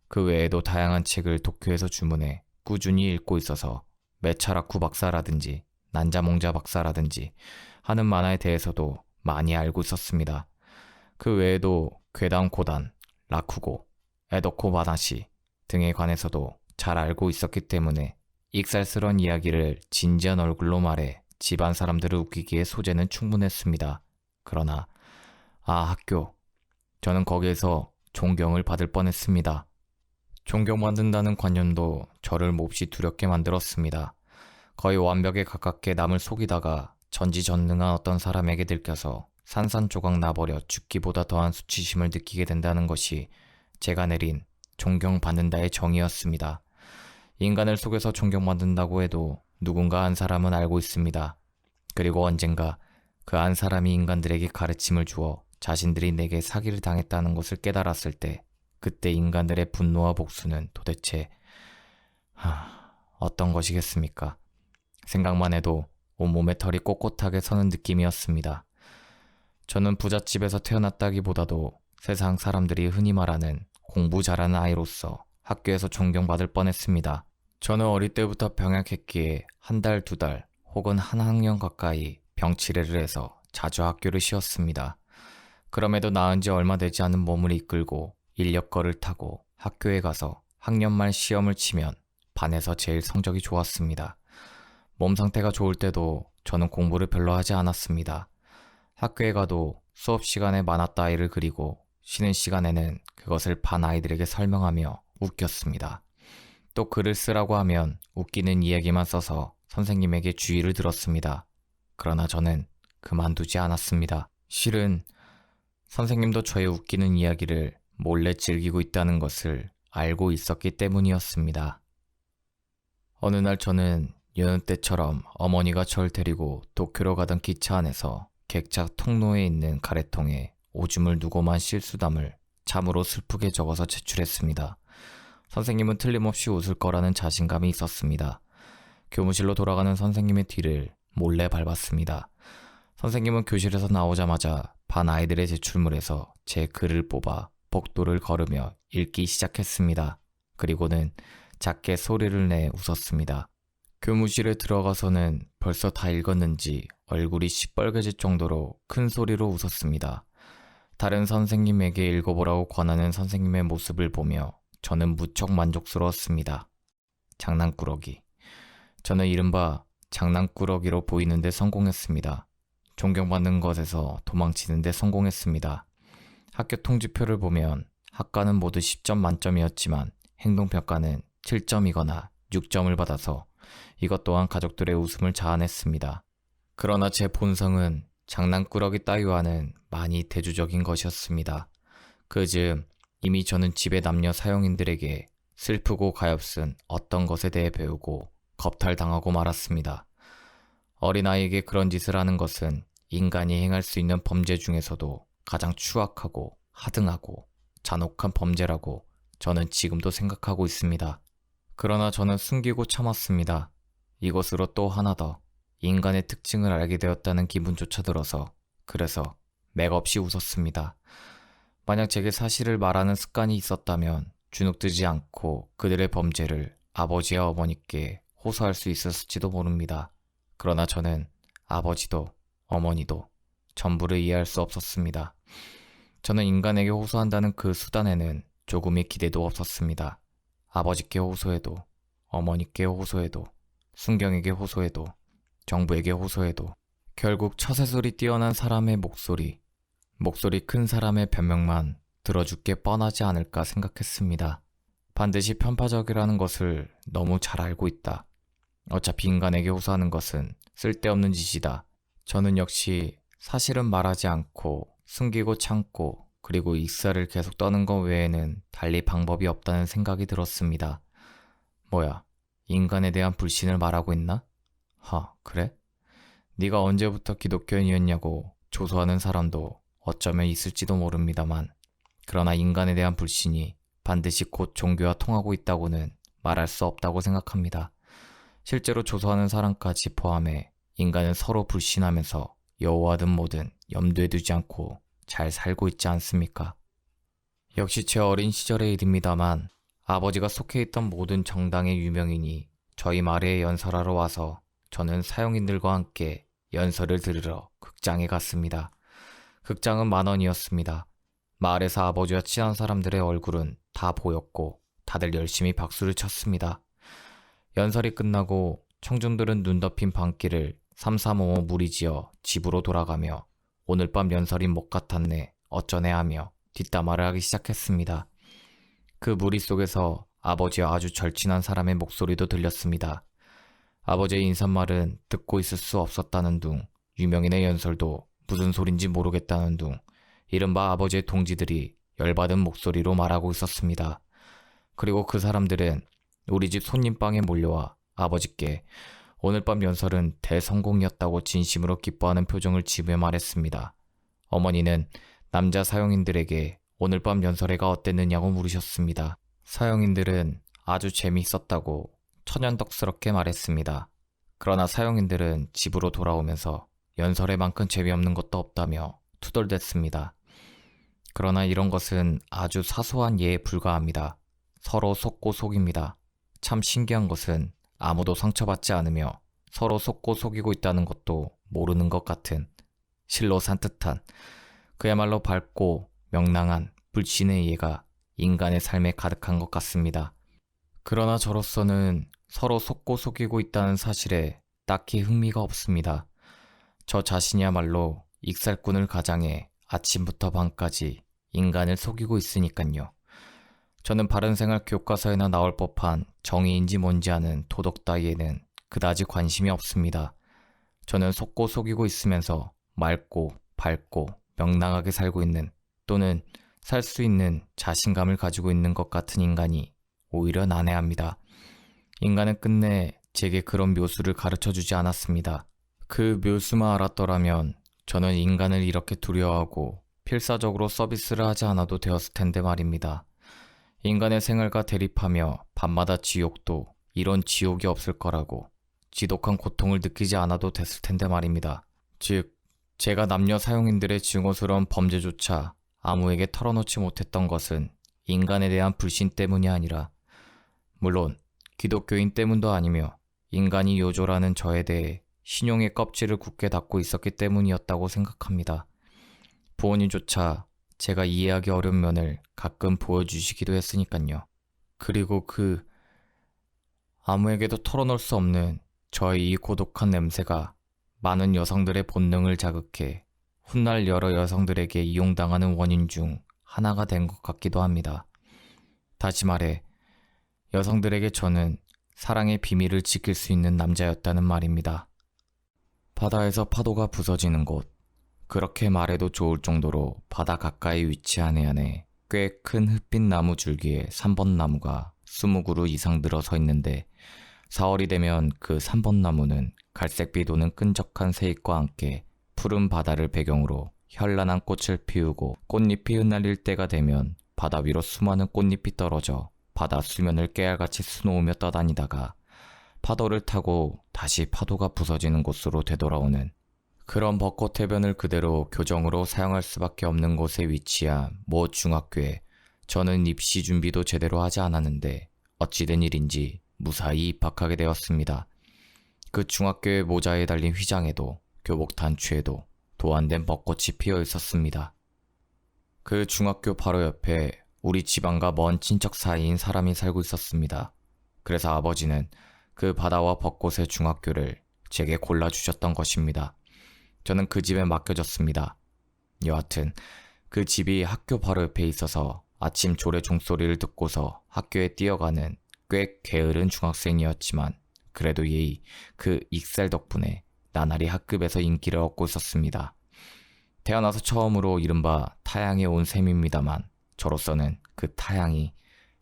Speaker 1: 그 외에도 다양한 책을 도쿄에서 주문해 꾸준히 읽고 있어서 메차라쿠 박사라든지 난자몽자 박사라든지 하는 만화에 대해서도 많이 알고 있었습니다. 그 외에도 괴담 고단, 라쿠고, 에도코 마나시 등에 관해서도 잘 알고 있었기 때문에 익살스러운 이야기를 진지한 얼굴로 말해 집안 사람들을 웃기기에 소재는 충분했습니다. 그러나 학교. 저는 거기에서 존경을 받을 뻔했습니다. 존경받는다는 관념도 저를 몹시 두렵게 만들었습니다. 거의 완벽에 가깝게 남을 속이다가 전지전능한 어떤 사람에게 들켜서 산산조각 나버려 죽기보다 더한 수치심을 느끼게 된다는 것이 제가 내린 존경받는다의 정의였습니다. 인간을 속여서 존경받는다고 해도 누군가 한 사람은 알고 있습니다. 그리고 언젠가 그 한 사람이 인간들에게 가르침을 주어 자신들이 내게 사기를 당했다는 것을 깨달았을 때 그때 인간들의 분노와 복수는 도대체 어떤 것이겠습니까? 생각만 해도 온몸에 털이 꼿꼿하게 서는 느낌이었습니다. 저는 부잣집에서 태어났다기보다도 세상 사람들이 흔히 말하는 공부 잘하는 아이로서 학교에서 존경받을 뻔했습니다. 저는 어릴 때부터 병약했기에 한 달, 두 달 혹은 한 학년 가까이 병치레를 해서 자주 학교를 쉬었습니다. 그럼에도 나은 지 얼마 되지 않은 몸을 이끌고 인력거를 타고 학교에 가서 학년 말 시험을 치면 반에서 제일 성적이 좋았습니다. 몸 상태가 좋을 때도 저는 공부를 별로 하지 않았습니다. 학교에 가도 수업 시간에 만화 따위를 그리고 쉬는 시간에는 그것을 반 아이들에게 설명하며 웃겼습니다. 또 글을 쓰라고 하면 웃기는 이야기만 써서 선생님에게 주의를 들었습니다. 그러나 저는 그만두지 않았습니다. 실은 선생님도 저의 웃기는 이야기를 몰래 즐기고 있다는 것을 알고 있었기 때문이었습니다. 어느 날 저는 여느 때처럼 어머니가 절 데리고 도쿄로 가던 기차 안에서 객차 통로에 있는 가래통에 오줌을 누고만 실수담을 참으로 슬프게 적어서 제출했습니다. 선생님은 틀림없이 웃을 거라는 자신감이 있었습니다. 교무실로 돌아가는 선생님의 뒤를 몰래 밟았습니다. 선생님은 교실에서 나오자마자 반 아이들의 제출물에서 제 글을 뽑아 복도를 걸으며 읽기 시작했습니다. 그리고는 작게 소리를 내 웃었습니다. 교무실에 들어가서는 벌써 다 읽었는지 얼굴이 시뻘개질 정도로 큰 소리로 웃었습니다. 다른 선생님에게 읽어보라고 권하는 선생님의 모습을 보며 저는 무척 만족스러웠습니다. 장난꾸러기. 저는 이른바 장난꾸러기로 보이는데 성공했습니다. 존경받는 것에서 도망치는데 성공했습니다. 학교 통지표를 보면 학과는 모두 10점 만점이었지만 행동평가는 7점이거나 6점을 받아서 이것 또한 가족들의 웃음을 자아냈습니다. 그러나 제 본성은 장난꾸러기 따위와는 많이 대조적인 것이었습니다. 그즈음 이미 저는 집의 남녀 사용인들에게 슬프고 가엾은 어떤 것에 대해 배우고 겁탈당하고 말았습니다. 어린아이에게 그런 짓을 하는 것은 인간이 행할 수 있는 범죄 중에서도 가장 추악하고 하등하고 잔혹한 범죄라고 저는 지금도 생각하고 있습니다. 그러나 저는 숨기고 참았습니다. 이것으로 또 하나 더 인간의 특징을 알게 되었다는 기분조차 들어서 그래서 맥없이 웃었습니다. 만약 제게 사실을 말하는 습관이 있었다면 주눅들지 않고 그들의 범죄를 아버지와 어머니께 호소할 수 있었을지도 모릅니다. 그러나 저는 아버지도 어머니도 전부를 이해할 수 없었습니다. 저는 인간에게 호소한다는 그 수단에는 조금의 기대도 없었습니다. 아버지께 호소해도, 어머니께 호소해도, 순경에게 호소해도, 정부에게 호소해도 결국 처세술이 뛰어난 사람의 목소리 큰 사람의 변명만 들어줄 게 뻔하지 않을까 생각했습니다. 반드시 편파적이라는 것을 너무 잘 알고 있다. 어차피 인간에게 호소하는 것은 쓸데없는 짓이다. 저는 역시 사실은 말하지 않고 숨기고 참고 그리고 익사를 계속 떠는 것 외에는 달리 방법이 없다는 생각이 들었습니다. 뭐야, 인간에 대한 불신을 말하고 있나? 그래? 네가 언제부터 기독교인이었냐고 조소하는 사람도 어쩌면 있을지도 모릅니다만 그러나 인간에 대한 불신이 반드시 곧 종교와 통하고 있다고는 말할 수 없다고 생각합니다. 실제로 조소하는 사람까지 포함해 인간은 서로 불신하면서 여호와든 뭐든 염두에 두지 않고 잘 살고 있지 않습니까? 역시 제 어린 시절의 일입니다만 아버지가 속해 있던 모든 정당의 유명인이 저희 마을에 연설하러 와서 저는 사용인들과 함께 연설을 들으러 극장에 갔습니다. 극장은 10,000원이었습니다. 마을에서 아버지와 친한 사람들의 얼굴은 다 보였고 다들 열심히 박수를 쳤습니다. 연설이 끝나고 청중들은 눈 덮인 방길을 삼삼오오 무리지어 집으로 돌아가며 오늘 밤 연설이 못 같았네 어쩌네 하며 뒷담화를 하기 시작했습니다. 그 무리 속에서 아버지와 아주 절친한 사람의 목소리도 들렸습니다. 아버지의 인사말은 듣고 있을 수 없었다는 둥, 유명인의 연설도 무슨 소린지 모르겠다는 둥, 이른바 아버지의 동지들이 열받은 목소리로 말하고 있었습니다. 그리고 그 사람들은 우리 집 손님방에 몰려와 아버지께 오늘 밤 연설은 대성공이었다고 진심으로 기뻐하는 표정을 지으며 말했습니다. 어머니는 남자 사용인들에게 오늘 밤 연설회가 어땠느냐고 물으셨습니다. 사용인들은 아주 재미있었다고 천연덕스럽게 말했습니다. 그러나 사용인들은 집으로 돌아오면서 연설회만큼 재미없는 것도 없다며 투덜댔습니다. 그러나 이런 것은 아주 사소한 예에 불과합니다. 서로 속고 속입니다. 참 신기한 것은 아무도 상처받지 않으며 서로 속고 속이고 있다는 것도 모르는 것 같은 실로 산뜻한 그야말로 밝고 명랑한 불신의 이해가 인간의 삶에 가득한 것 같습니다. 그러나 저로서는 서로 속고 속이고 있다는 사실에 딱히 흥미가 없습니다. 저 자신이야말로 익살꾼을 가장해 아침부터 밤까지 인간을 속이고 있으니깐요. 저는 바른생활 교과서에나 나올 법한 정의인지 뭔지 아는 도덕 따위에는 그다지 관심이 없습니다. 저는 속고 속이고 있으면서 맑고 밝고 명랑하게 살고 있는, 또는 살 수 있는 자신감을 가지고 있는 것 같은 인간이 오히려 난해합니다. 인간은 끝내 제게 그런 묘수를 가르쳐 주지 않았습니다. 그 묘수만 알았더라면 저는 인간을 이렇게 두려워하고 필사적으로 서비스를 하지 않아도 되었을 텐데 말입니다. 인간의 생활과 대립하며 밤마다 지옥도 이런 지옥이 없을 거라고 지독한 고통을 느끼지 않아도 됐을 텐데 말입니다. 즉, 제가 남녀 사용인들의 증오스러운 범죄조차 아무에게 털어놓지 못했던 것은 인간에 대한 불신 때문이 아니라, 물론 기독교인 때문도 아니며 인간이 요조라는 저에 대해 신용의 껍질을 굳게 닫고 있었기 때문이었다고 생각합니다. 부모님조차 제가 이해하기 어려운 면을 가끔 보여주시기도 했으니깐요. 그리고 그 아무에게도 털어놓을 수 없는 저의 이 고독한 냄새가 많은 여성들의 본능을 자극해 훗날 여러 여성들에게 이용당하는 원인 중 하나가 된 것 같기도 합니다. 다시 말해, 여성들에게 저는 사랑의 비밀을 지킬 수 있는 남자였다는 말입니다. 바다에서 파도가 부서지는 곳, 그렇게 말해도 좋을 정도로 바다 가까이 위치한 해안에 꽤 큰 흑빛 나무 줄기에 3번 나무가 20그루 이상 늘어서 있는데, 4월이 되면 그 3번 나무는 갈색빛 도는 끈적한 새잎과 함께 푸른 바다를 배경으로 현란한 꽃을 피우고, 꽃잎이 흩날릴 때가 되면 바다 위로 수많은 꽃잎이 떨어져 바다 수면을 깨알같이 수놓으며 떠다니다가 파도를 타고 다시 파도가 부서지는 곳으로 되돌아오는, 그런 벚꽃 해변을 그대로 교정으로 사용할 수밖에 없는 곳에 위치한 모 중학교에 저는 입시 준비도 제대로 하지 않았는데 어찌된 일인지 무사히 입학하게 되었습니다. 그 중학교의 모자에 달린 휘장에도 교복 단추에도 도안된 벚꽃이 피어 있었습니다. 그 중학교 바로 옆에 우리 집안과 먼 친척 사이인 사람이 살고 있었습니다. 그래서 아버지는 그 바다와 벚꽃의 중학교를 제게 골라주셨던 것입니다. 저는 그 집에 맡겨졌습니다. 여하튼 그 집이 학교 바로 옆에 있어서 아침 조례 종소리를 듣고서 학교에 뛰어가는 꽤 게으른 중학생이었지만, 그래도 예의 그 익살 덕분에 나날이 학급에서 인기를 얻고 있었습니다. 태어나서 처음으로 이른바 타향에 온 셈입니다만, 저로서는 그 타향이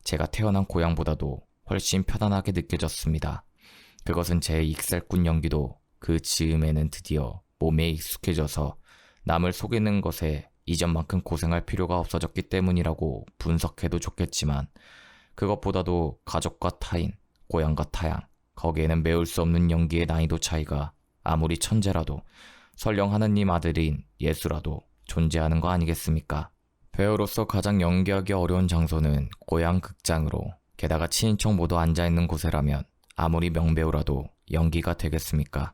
Speaker 1: 제가 태어난 고향보다도 훨씬 편안하게 느껴졌습니다. 그것은 제 익살꾼 연기도 그 즈음에는 드디어 몸에 익숙해져서 남을 속이는 것에 이전만큼 고생할 필요가 없어졌기 때문이라고 분석해도 좋겠지만, 그것보다도 가족과 타인, 고향과 타향, 거기에는 메울 수 없는 연기의 난이도 차이가 아무리 천재라도, 설령 하느님 아들인 예수라도 존재하는 거 아니겠습니까? 배우로서 가장 연기하기 어려운 장소는 고향 극장으로, 게다가 친인척 모두 앉아있는 곳이라면 아무리 명배우라도 연기가 되겠습니까?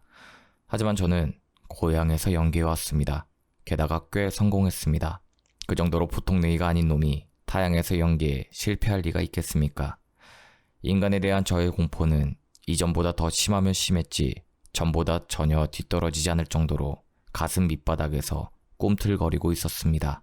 Speaker 1: 하지만 저는 고향에서 연기해왔습니다. 게다가 꽤 성공했습니다. 그 정도로 보통 내기가 아닌 놈이 타향에서 연기에 실패할 리가 있겠습니까? 인간에 대한 저의 공포는 이전보다 더 심하면 심했지 전보다 전혀 뒤떨어지지 않을 정도로 가슴 밑바닥에서 꿈틀거리고 있었습니다.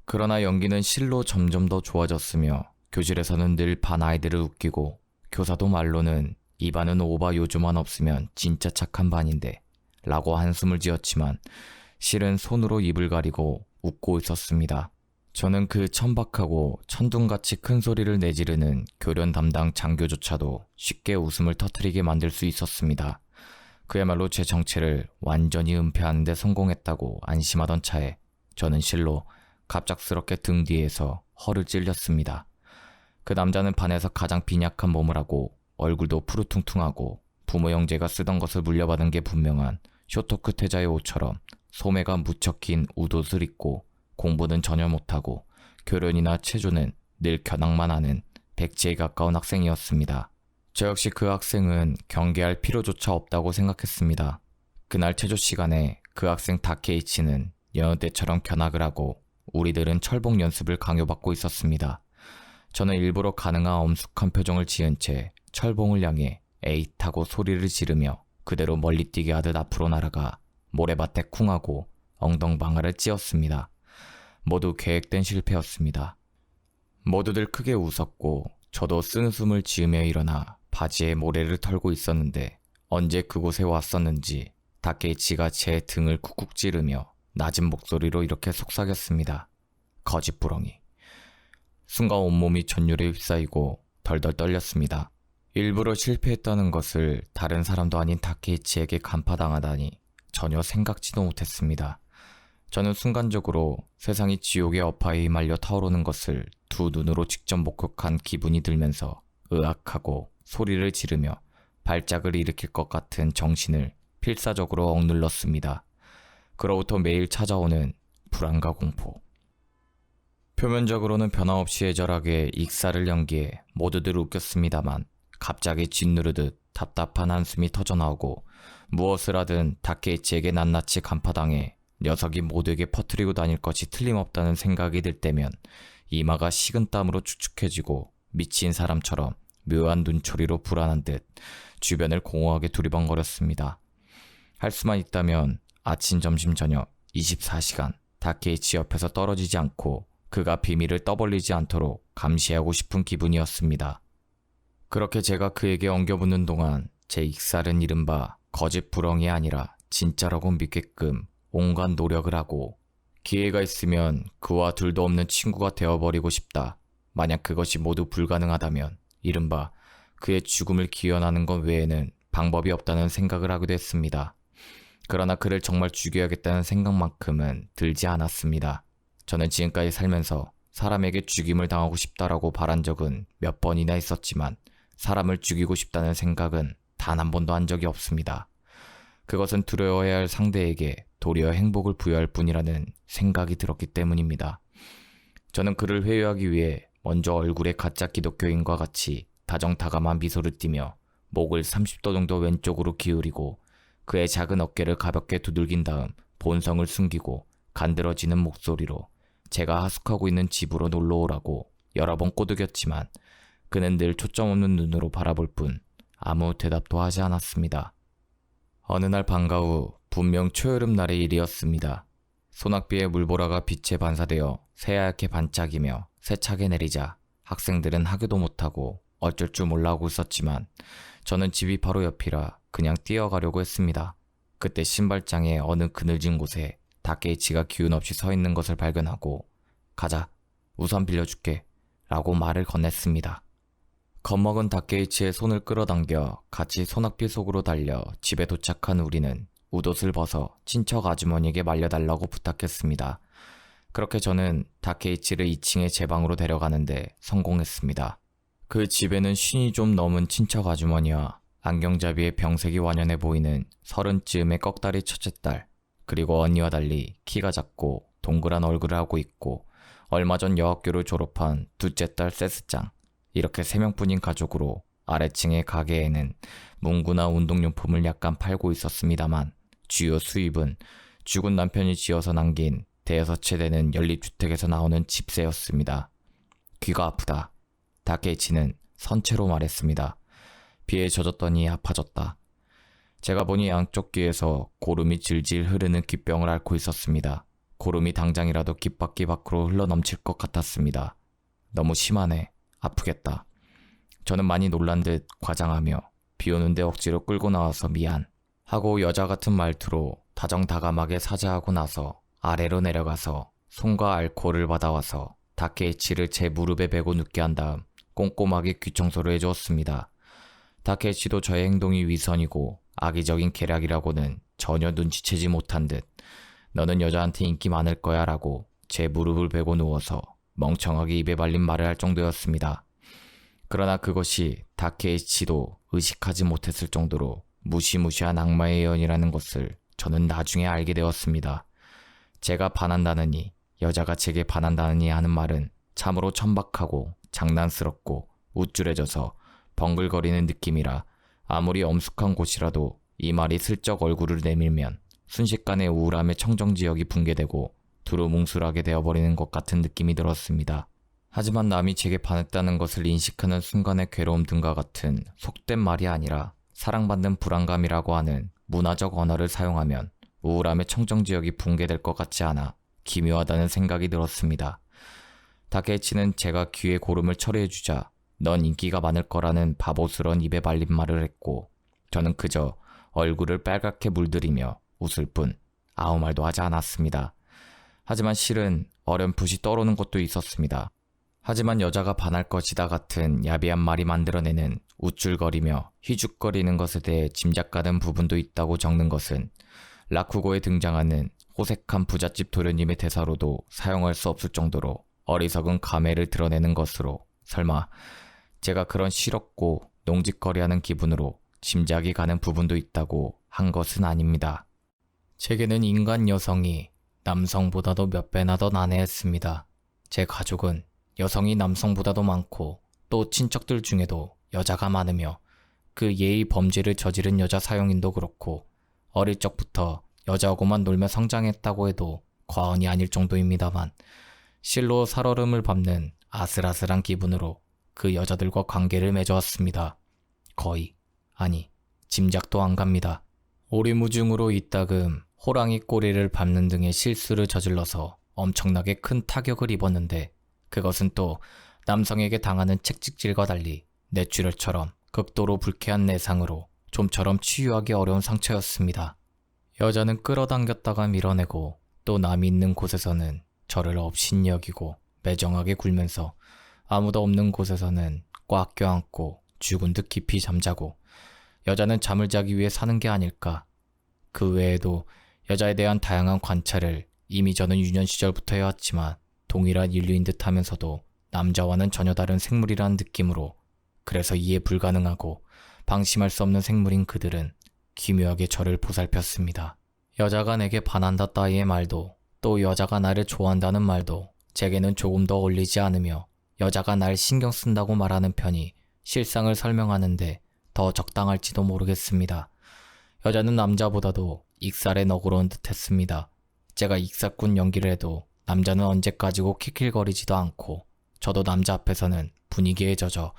Speaker 1: 그러나 연기는 실로 점점 더 좋아졌으며, 교실에서는 늘 반 아이들을 웃기고, 교사도 말로는 이 반은 오바 요조만 없으면 진짜 착한 반인데 라고 한숨을 지었지만, 실은 손으로 입을 가리고 웃고 있었습니다. 저는 그 천박하고 천둥같이 큰 소리를 내지르는 교련 담당 장교조차도 쉽게 웃음을 터뜨리게 만들 수 있었습니다. 그야말로 제 정체를 완전히 은폐하는 데 성공했다고 안심하던 차에 저는 실로 갑작스럽게 등 뒤에서 허를 찔렸습니다. 그 남자는 반에서 가장 빈약한 몸을 하고 얼굴도 푸르퉁퉁하고 부모 형제가 쓰던 것을 물려받은 게 분명한 쇼토크 태자의 옷처럼 소매가 무척 긴 웃옷을 입고, 공부는 전혀 못하고 교련이나 체조는 늘 겨낭만 하는 백지에 가까운 학생이었습니다. 저 역시 그 학생은 경계할 필요조차 없다고 생각했습니다. 그날 체조 시간에 그 학생 다케이치는 여느 때처럼 견학을 하고 우리들은 철봉 연습을 강요받고 있었습니다. 저는 일부러 가능한 엄숙한 표정을 지은 채 철봉을 향해 에잇하고 소리를 지르며 그대로 멀리 뛰게 하듯 앞으로 날아가 모래밭에 쿵하고 엉덩방아를 찧었습니다. 모두 계획된 실패였습니다. 모두들 크게 웃었고 저도 쓴웃음을 지으며 일어나 바지에 모래를 털고 있었는데 언제 그곳에 왔었는지 다케이치가 제 등을 쿡쿡 찌르며 낮은 목소리로 이렇게 속삭였습니다. 거짓부렁이. 순간 온몸이 전율에 휩싸이고 덜덜 떨렸습니다. 일부러 실패했다는 것을 다른 사람도 아닌 다케이치에게 간파당하다니 전혀 생각지도 못했습니다. 저는 순간적으로 세상이 지옥의 어파에 말려 타오르는 것을 두 눈으로 직접 목격한 기분이 들면서 으악하고 소리를 지르며 발작을 일으킬 것 같은 정신을 필사적으로 억눌렀습니다. 그로부터 매일 찾아오는 불안과 공포. 표면적으로는 변함없이 애절하게 익사를 연기해 모두들 웃겼습니다만 갑자기 짓누르듯 답답한 한숨이 터져나오고 무엇을 하든 다케이치에게 낱낱이 간파당해 녀석이 모두에게 퍼뜨리고 다닐 것이 틀림없다는 생각이 들 때면 이마가 식은땀으로 축축해지고 미친 사람처럼 묘한 눈초리로 불안한 듯 주변을 공허하게 두리번거렸습니다. 할 수만 있다면 아침, 점심, 저녁 24시간 다케이치 옆에서 떨어지지 않고 그가 비밀을 떠벌리지 않도록 감시하고 싶은 기분이었습니다. 그렇게 제가 그에게 엉겨붙는 동안 제 익살은 이른바 거짓부렁이 아니라 진짜라고 믿게끔 온갖 노력을 하고 기회가 있으면 그와 둘도 없는 친구가 되어버리고 싶다. 만약 그것이 모두 불가능하다면 이른바 그의 죽음을 기원하는 것 외에는 방법이 없다는 생각을 하기도 했습니다. 그러나 그를 정말 죽여야겠다는 생각만큼은 들지 않았습니다. 저는 지금까지 살면서 사람에게 죽임을 당하고 싶다라고 바란 적은 몇 번이나 있었지만 사람을 죽이고 싶다는 생각은 단 한 번도 한 적이 없습니다. 그것은 두려워해야 할 상대에게 도리어 행복을 부여할 뿐이라는 생각이 들었기 때문입니다. 저는 그를 회유하기 위해 먼저 얼굴에 가짜 기독교인과 같이 다정다감한 미소를 띠며 목을 30도 정도 왼쪽으로 기울이고 그의 작은 어깨를 가볍게 두들긴 다음 본성을 숨기고 간드러지는 목소리로 제가 하숙하고 있는 집으로 놀러오라고 여러 번 꼬드겼지만 그는 늘 초점 없는 눈으로 바라볼 뿐 아무 대답도 하지 않았습니다. 어느 날 방과 후 분명 초여름 날의 일이었습니다. 소낙비의 물보라가 빛에 반사되어 새하얗게 반짝이며 세차게 내리자 학생들은 하교도 못하고 어쩔 줄 몰라 하고 있었지만 저는 집이 바로 옆이라 그냥 뛰어가려고 했습니다. 그때 신발장의 어느 그늘진 곳에 다케이치가 기운 없이 서 있는 것을 발견하고 가자, 우산 빌려줄게 라고 말을 건넸습니다. 겁먹은 다케이치의 손을 끌어당겨 같이 소낙비 속으로 달려 집에 도착한 우리는 웃옷을 벗어 친척 아주머니에게 말려달라고 부탁했습니다. 그렇게 저는 다케이치를 2층의 제 방으로 데려가는데 성공했습니다. 그 집에는 쉰이 좀 넘은 친척 아주머니와 안경잡이에 병색이 완연해 보이는 30쯤의 꺽다리 첫째 딸, 그리고 언니와 달리 키가 작고 동그란 얼굴을 하고 있고 얼마 전 여학교를 졸업한 둘째 딸 세스짱, 이렇게 3명뿐인 가족으로 아래층의 가게에는 문구나 운동용품을 약간 팔고 있었습니다만 주요 수입은 죽은 남편이 지어서 남긴 대여섯 채되는 연립주택에서 나오는 집세였습니다. 귀가 아프다. 다케이치는 선체로 말했습니다. 비에 젖었더니 아파졌다. 제가 보니 양쪽 귀에서 고름이 질질 흐르는 귓병을 앓고 있었습니다. 고름이 당장이라도 귓바퀴 밖으로 흘러넘칠 것 같았습니다. 너무 심하네. 아프겠다. 저는 많이 놀란 듯 과장하며 비 오는데 억지로 끌고 나와서 미안 하고 여자 같은 말투로 다정다감하게 사죄하고 나서 아래로 내려가서 손과 알코올을 받아와서 다케이치를 제 무릎에 베고 눕게 한 다음 꼼꼼하게 귀청소를 해주었습니다. 다케이치도 저의 행동이 위선이고 악의적인 계략이라고는 전혀 눈치채지 못한 듯 너는 여자한테 인기 많을 거야 라고 제 무릎을 베고 누워서 멍청하게 입에 발린 말을 할 정도였습니다. 그러나 그것이 다케이치도 의식하지 못했을 정도로 무시무시한 악마의 예언이라는 것을 저는 나중에 알게 되었습니다. 제가 반한다느니 여자가 제게 반한다느니 하는 말은 참으로 천박하고 장난스럽고 우쭐해져서 벙글거리는 느낌이라 아무리 엄숙한 곳이라도 이 말이 슬쩍 얼굴을 내밀면 순식간에 우울함의 청정지역이 붕괴되고 두루뭉술하게 되어버리는 것 같은 느낌이 들었습니다. 하지만 남이 제게 반했다는 것을 인식하는 순간의 괴로움 등과 같은 속된 말이 아니라 사랑받는 불안감이라고 하는 문화적 언어를 사용하면 우울함의 청정지역이 붕괴될 것 같지 않아 기묘하다는 생각이 들었습니다. 다케이치는 제가 귀에 고름을 처리해주자 넌 인기가 많을 거라는 바보스런 입에 발린 말을 했고 저는 그저 얼굴을 빨갛게 물들이며 웃을 뿐 아무 말도 하지 않았습니다. 하지만 실은 어렴풋이 떠오르는 것도 있었습니다. 하지만 여자가 반할 것이다 같은 야비한 말이 만들어내는 우쭐거리며 휘죽거리는 것에 대해 짐작가는 부분도 있다고 적는 것은 라쿠고에 등장하는 호색한 부잣집 도련님의 대사로도 사용할 수 없을 정도로 어리석은 감회를 드러내는 것으로 설마 제가 그런 실없고 농짓거리하는 기분으로 짐작이 가는 부분도 있다고 한 것은 아닙니다. 제게는 인간 여성이 남성보다도 몇 배나 더 난해했습니다. 제 가족은 여성이 남성보다도 많고 또 친척들 중에도 여자가 많으며 그 예의 범죄를 저지른 여자 사용인도 그렇고 어릴 적부터 여자하고만 놀며 성장했다고 해도 과언이 아닐 정도입니다만 실로 살얼음을 밟는 아슬아슬한 기분으로 그 여자들과 관계를 맺어왔습니다. 거의, 아니, 짐작도 안 갑니다. 오리무중으로 이따금 호랑이 꼬리를 밟는 등의 실수를 저질러서 엄청나게 큰 타격을 입었는데 그것은 또 남성에게 당하는 채찍질과 달리 뇌출혈처럼 극도로 불쾌한 내상으로 좀처럼 치유하기 어려운 상처였습니다. 여자는 끌어당겼다가 밀어내고 또 남이 있는 곳에서는 저를 업신이 여기고 매정하게 굴면서 아무도 없는 곳에서는 꽉 껴안고 죽은 듯 깊이 잠자고 여자는 잠을 자기 위해 사는 게 아닐까. 그 외에도 여자에 대한 다양한 관찰을 이미 저는 유년 시절부터 해왔지만 동일한 인류인 듯 하면서도 남자와는 전혀 다른 생물이라는 느낌으로 그래서 이해 불가능하고 방심할 수 없는 생물인 그들은 기묘하게 저를 보살폈습니다. 여자가 내게 반한다 따위의 말도 또 여자가 나를 좋아한다는 말도 제게는 조금 더 어울리지 않으며 여자가 날 신경 쓴다고 말하는 편이 실상을 설명하는데 더 적당할지도 모르겠습니다. 여자는 남자보다도 익살에 너그러운 듯 했습니다. 제가 익사꾼 연기를 해도 남자는 언제까지고 킥킥거리지도 않고 저도 남자 앞에서는 분위기에 젖어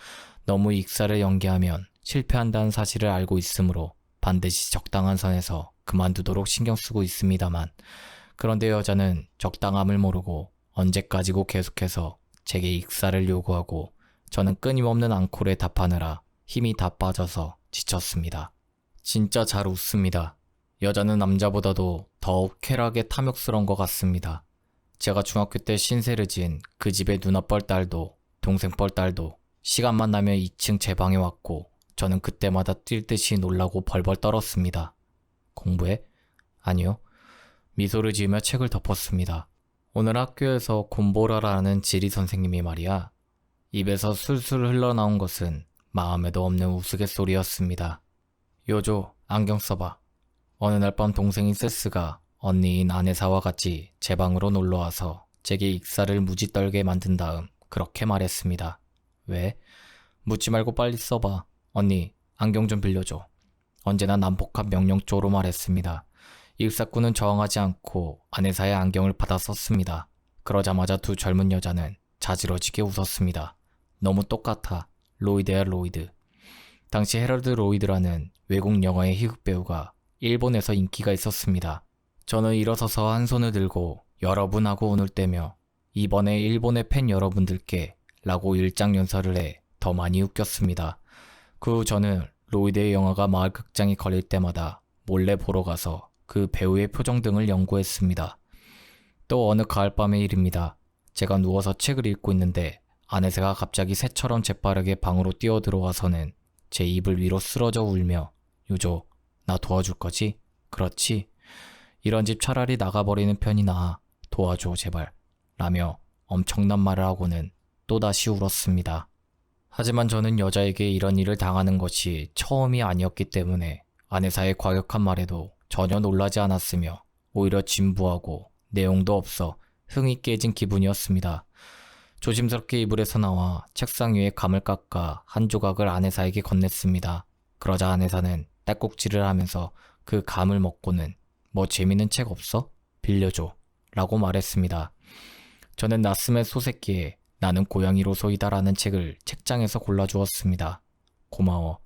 Speaker 1: 너무 익살을 연기하면 실패한다는 사실을 알고 있으므로 반드시 적당한 선에서 그만두도록 신경 쓰고 있습니다만 그런데 여자는 적당함을 모르고 언제까지고 계속해서 제게 익살을 요구하고 저는 끊임없는 앙콜에 답하느라 힘이 다 빠져서 지쳤습니다. 진짜 잘 웃습니다. 여자는 남자보다도 더욱 쾌락에 탐욕스러운 것 같습니다. 제가 중학교 때 신세를 지은 그 집의 누나뻘 딸도 동생뻘 딸도 시간만 나면 2층 제 방에 왔고 저는 그때마다 뛸 듯이 놀라고 벌벌 떨었습니다. 공부해? 아니요. 미소를 지으며 책을 덮었습니다. 오늘 학교에서 곰보라라는 지리 선생님이 말이야. 입에서 술술 흘러나온 것은 마음에도 없는 우스갯소리였습니다. 요조, 안경 써봐. 어느 날 밤 동생인 세스가 언니인 아네사와 같이 제 방으로 놀러와서 제게 익살을 무지 떨게 만든 다음 그렇게 말했습니다. 왜? 묻지 말고 빨리 써봐. 언니, 안경 좀 빌려줘. 언제나 난폭한 명령조로 말했습니다. 일사꾼은 저항하지 않고 아네사의 안경을 받아 썼습니다. 그러자마자 두 젊은 여자는 자지러지게 웃었습니다. 너무 똑같아. 로이드야 로이드. 당시 헤럴드 로이드라는 외국 영화의 희극 배우가 일본에서 인기가 있었습니다. 저는 일어서서 한 손을 들고 여러분하고 운을 떼며 이번에 일본의 팬 여러분들께 라고 일장연설을 해 더 많이 웃겼습니다. 그 후 저는 로이드의 영화가 마을 극장에 걸릴 때마다 몰래 보러 가서 그 배우의 표정 등을 연구했습니다. 또 어느 가을밤의 일입니다. 제가 누워서 책을 읽고 있는데 아내새가 갑자기 새처럼 재빠르게 방으로 뛰어들어와서는 제 입을 위로 쓰러져 울며 요조, 나 도와줄 거지? 그렇지? 이런 집 차라리 나가버리는 편이 나아. 도와줘 제발. 라며 엄청난 말을 하고는 또다시 울었습니다. 하지만 저는 여자에게 이런 일을 당하는 것이 처음이 아니었기 때문에 아내사의 과격한 말에도 전혀 놀라지 않았으며 오히려 진부하고 내용도 없어 흥이 깨진 기분이었습니다. 조심스럽게 이불에서 나와 책상 위에 감을 깎아 한 조각을 아내사에게 건넸습니다. 그러자 아내사는 딸꾹질을 하면서 그 감을 먹고는 뭐 재밌는 책 없어? 빌려줘 라고 말했습니다. 저는 나스의 소새끼에 나는 고양이로소이다라는 책을 책장에서 골라주었습니다. 고마워.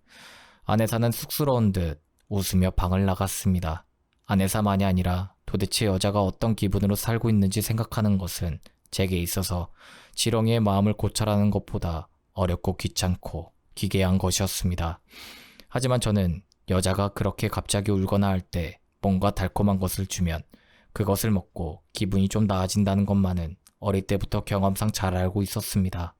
Speaker 1: 아내사는 쑥스러운 듯 웃으며 방을 나갔습니다. 아내사만이 아니라 도대체 여자가 어떤 기분으로 살고 있는지 생각하는 것은 제게 있어서 지렁이의 마음을 고찰하는 것보다 어렵고 귀찮고 기괴한 것이었습니다. 하지만 저는 여자가 그렇게 갑자기 울거나 할 때 뭔가 달콤한 것을 주면 그것을 먹고 기분이 좀 나아진다는 것만은 어릴 때부터 경험상 잘 알고 있었습니다.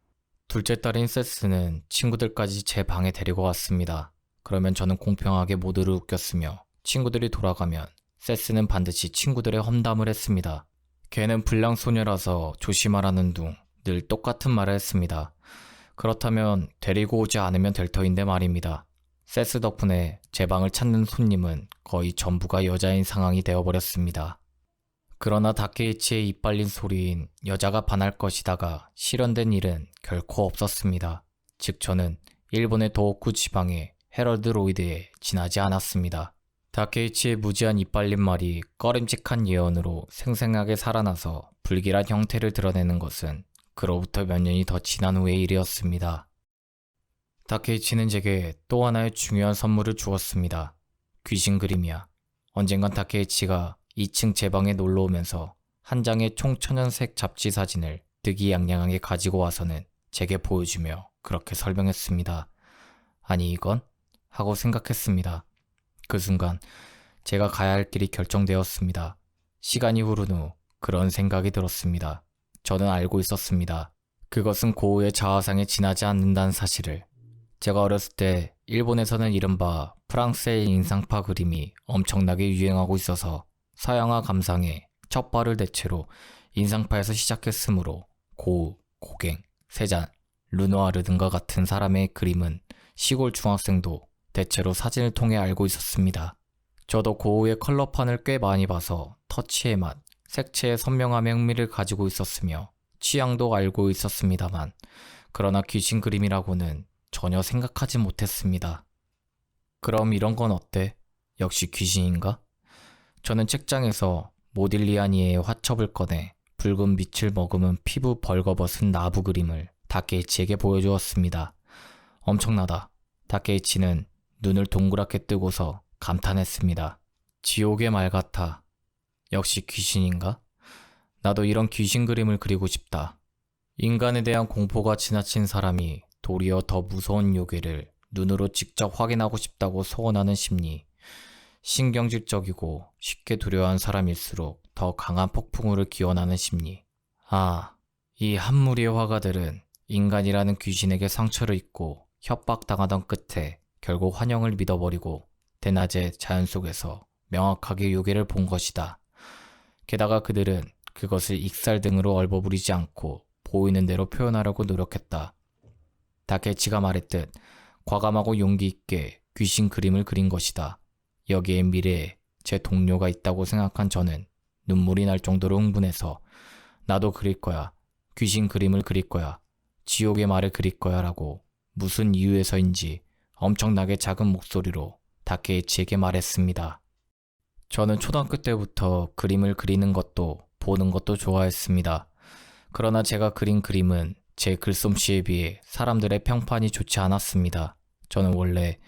Speaker 1: 둘째 딸인 세스는 친구들까지 제 방에 데리고 왔습니다. 그러면 저는 공평하게 모두를 웃겼으며 친구들이 돌아가면 세스는 반드시 친구들의 험담을 했습니다. 걔는 불량소녀라서 조심하라는 둥 늘 똑같은 말을 했습니다. 그렇다면 데리고 오지 않으면 될 터인데 말입니다. 세스 덕분에 제 방을 찾는 손님은 거의 전부가 여자인 상황이 되어버렸습니다. 그러나 다케이치의 이빨린 소리인 여자가 반할 것이다가 실현된 일은 결코 없었습니다. 즉 저는 일본의 도호쿠 지방의 헤럴드 로이드에 지나지 않았습니다. 다케이치의 무지한 이빨린 말이 꺼림칙한 예언으로 생생하게 살아나서 불길한 형태를 드러내는 것은 그로부터 몇 년이 더 지난 후의 일이었습니다. 다케이치는 제게 또 하나의 중요한 선물을 주었습니다. 귀신 그림이야. 언젠간 다케이치가 2층 제 방에 놀러 오면서 한 장의 총천연색 잡지 사진을 득이양양하게 가지고 와서는 제게 보여주며 그렇게 설명했습니다. 아니 이건? 하고 생각했습니다. 그 순간 제가 가야 할 길이 결정되었습니다. 시간이 흐른 후 그런 생각이 들었습니다. 저는 알고 있었습니다. 그것은 고우의 자화상에 지나지 않는다는 사실을. 제가 어렸을 때 일본에서는 이른바 프랑스의 인상파 그림이 엄청나게 유행하고 있어서 서양화 감상의 첫 발을 대체로 인상파에서 시작했으므로 고우, 고갱, 세잔, 르누아르 등과 같은 사람의 그림은 시골 중학생도 대체로 사진을 통해 알고 있었습니다. 저도 고우의 컬러판을 꽤 많이 봐서 터치의 맛, 색채의 선명함의 흥미를 가지고 있었으며 취향도 알고 있었습니다만 그러나 귀신 그림이라고는 전혀 생각하지 못했습니다. 그럼 이런 건 어때? 역시 귀신인가? 저는 책장에서 모딜리아니의 화첩을 꺼내 붉은 빛을 머금은 피부 벌거벗은 나부 그림을 다케이치에게 보여주었습니다. 엄청나다. 다케이치는 눈을 동그랗게 뜨고서 감탄했습니다. 지옥의 말 같아. 역시 귀신인가? 나도 이런 귀신 그림을 그리고 싶다. 인간에 대한 공포가 지나친 사람이 도리어 더 무서운 요괴를 눈으로 직접 확인하고 싶다고 소원하는 심리. 신경질적이고 쉽게 두려워한 사람일수록 더 강한 폭풍우를 기원하는 심리. 아, 이 한 무리의 화가들은 인간이라는 귀신에게 상처를 입고 협박당하던 끝에 결국 환영을 믿어버리고 대낮에 자연 속에서 명확하게 요괴를 본 것이다. 게다가 그들은 그것을 익살 등으로 얼버무리지 않고 보이는 대로 표현하려고 노력했다. 다케치가 말했듯 과감하고 용기 있게 귀신 그림을 그린 것이다. 여기에 미래에 제 동료가 있다고 생각한 저는 눈물이 날 정도로 흥분해서 나도 그릴 거야. 귀신 그림을 그릴 거야. 지옥의 말을 그릴 거야 라고 무슨 이유에서인지 엄청나게 작은 목소리로 다케이치에게 말했습니다. 저는 초등학교 때부터 그림을 그리는 것도 보는 것도 좋아했습니다. 그러나 제가 그린 그림은 제 글솜씨에 비해 사람들의 평판이 좋지 않았습니다. 저는 원래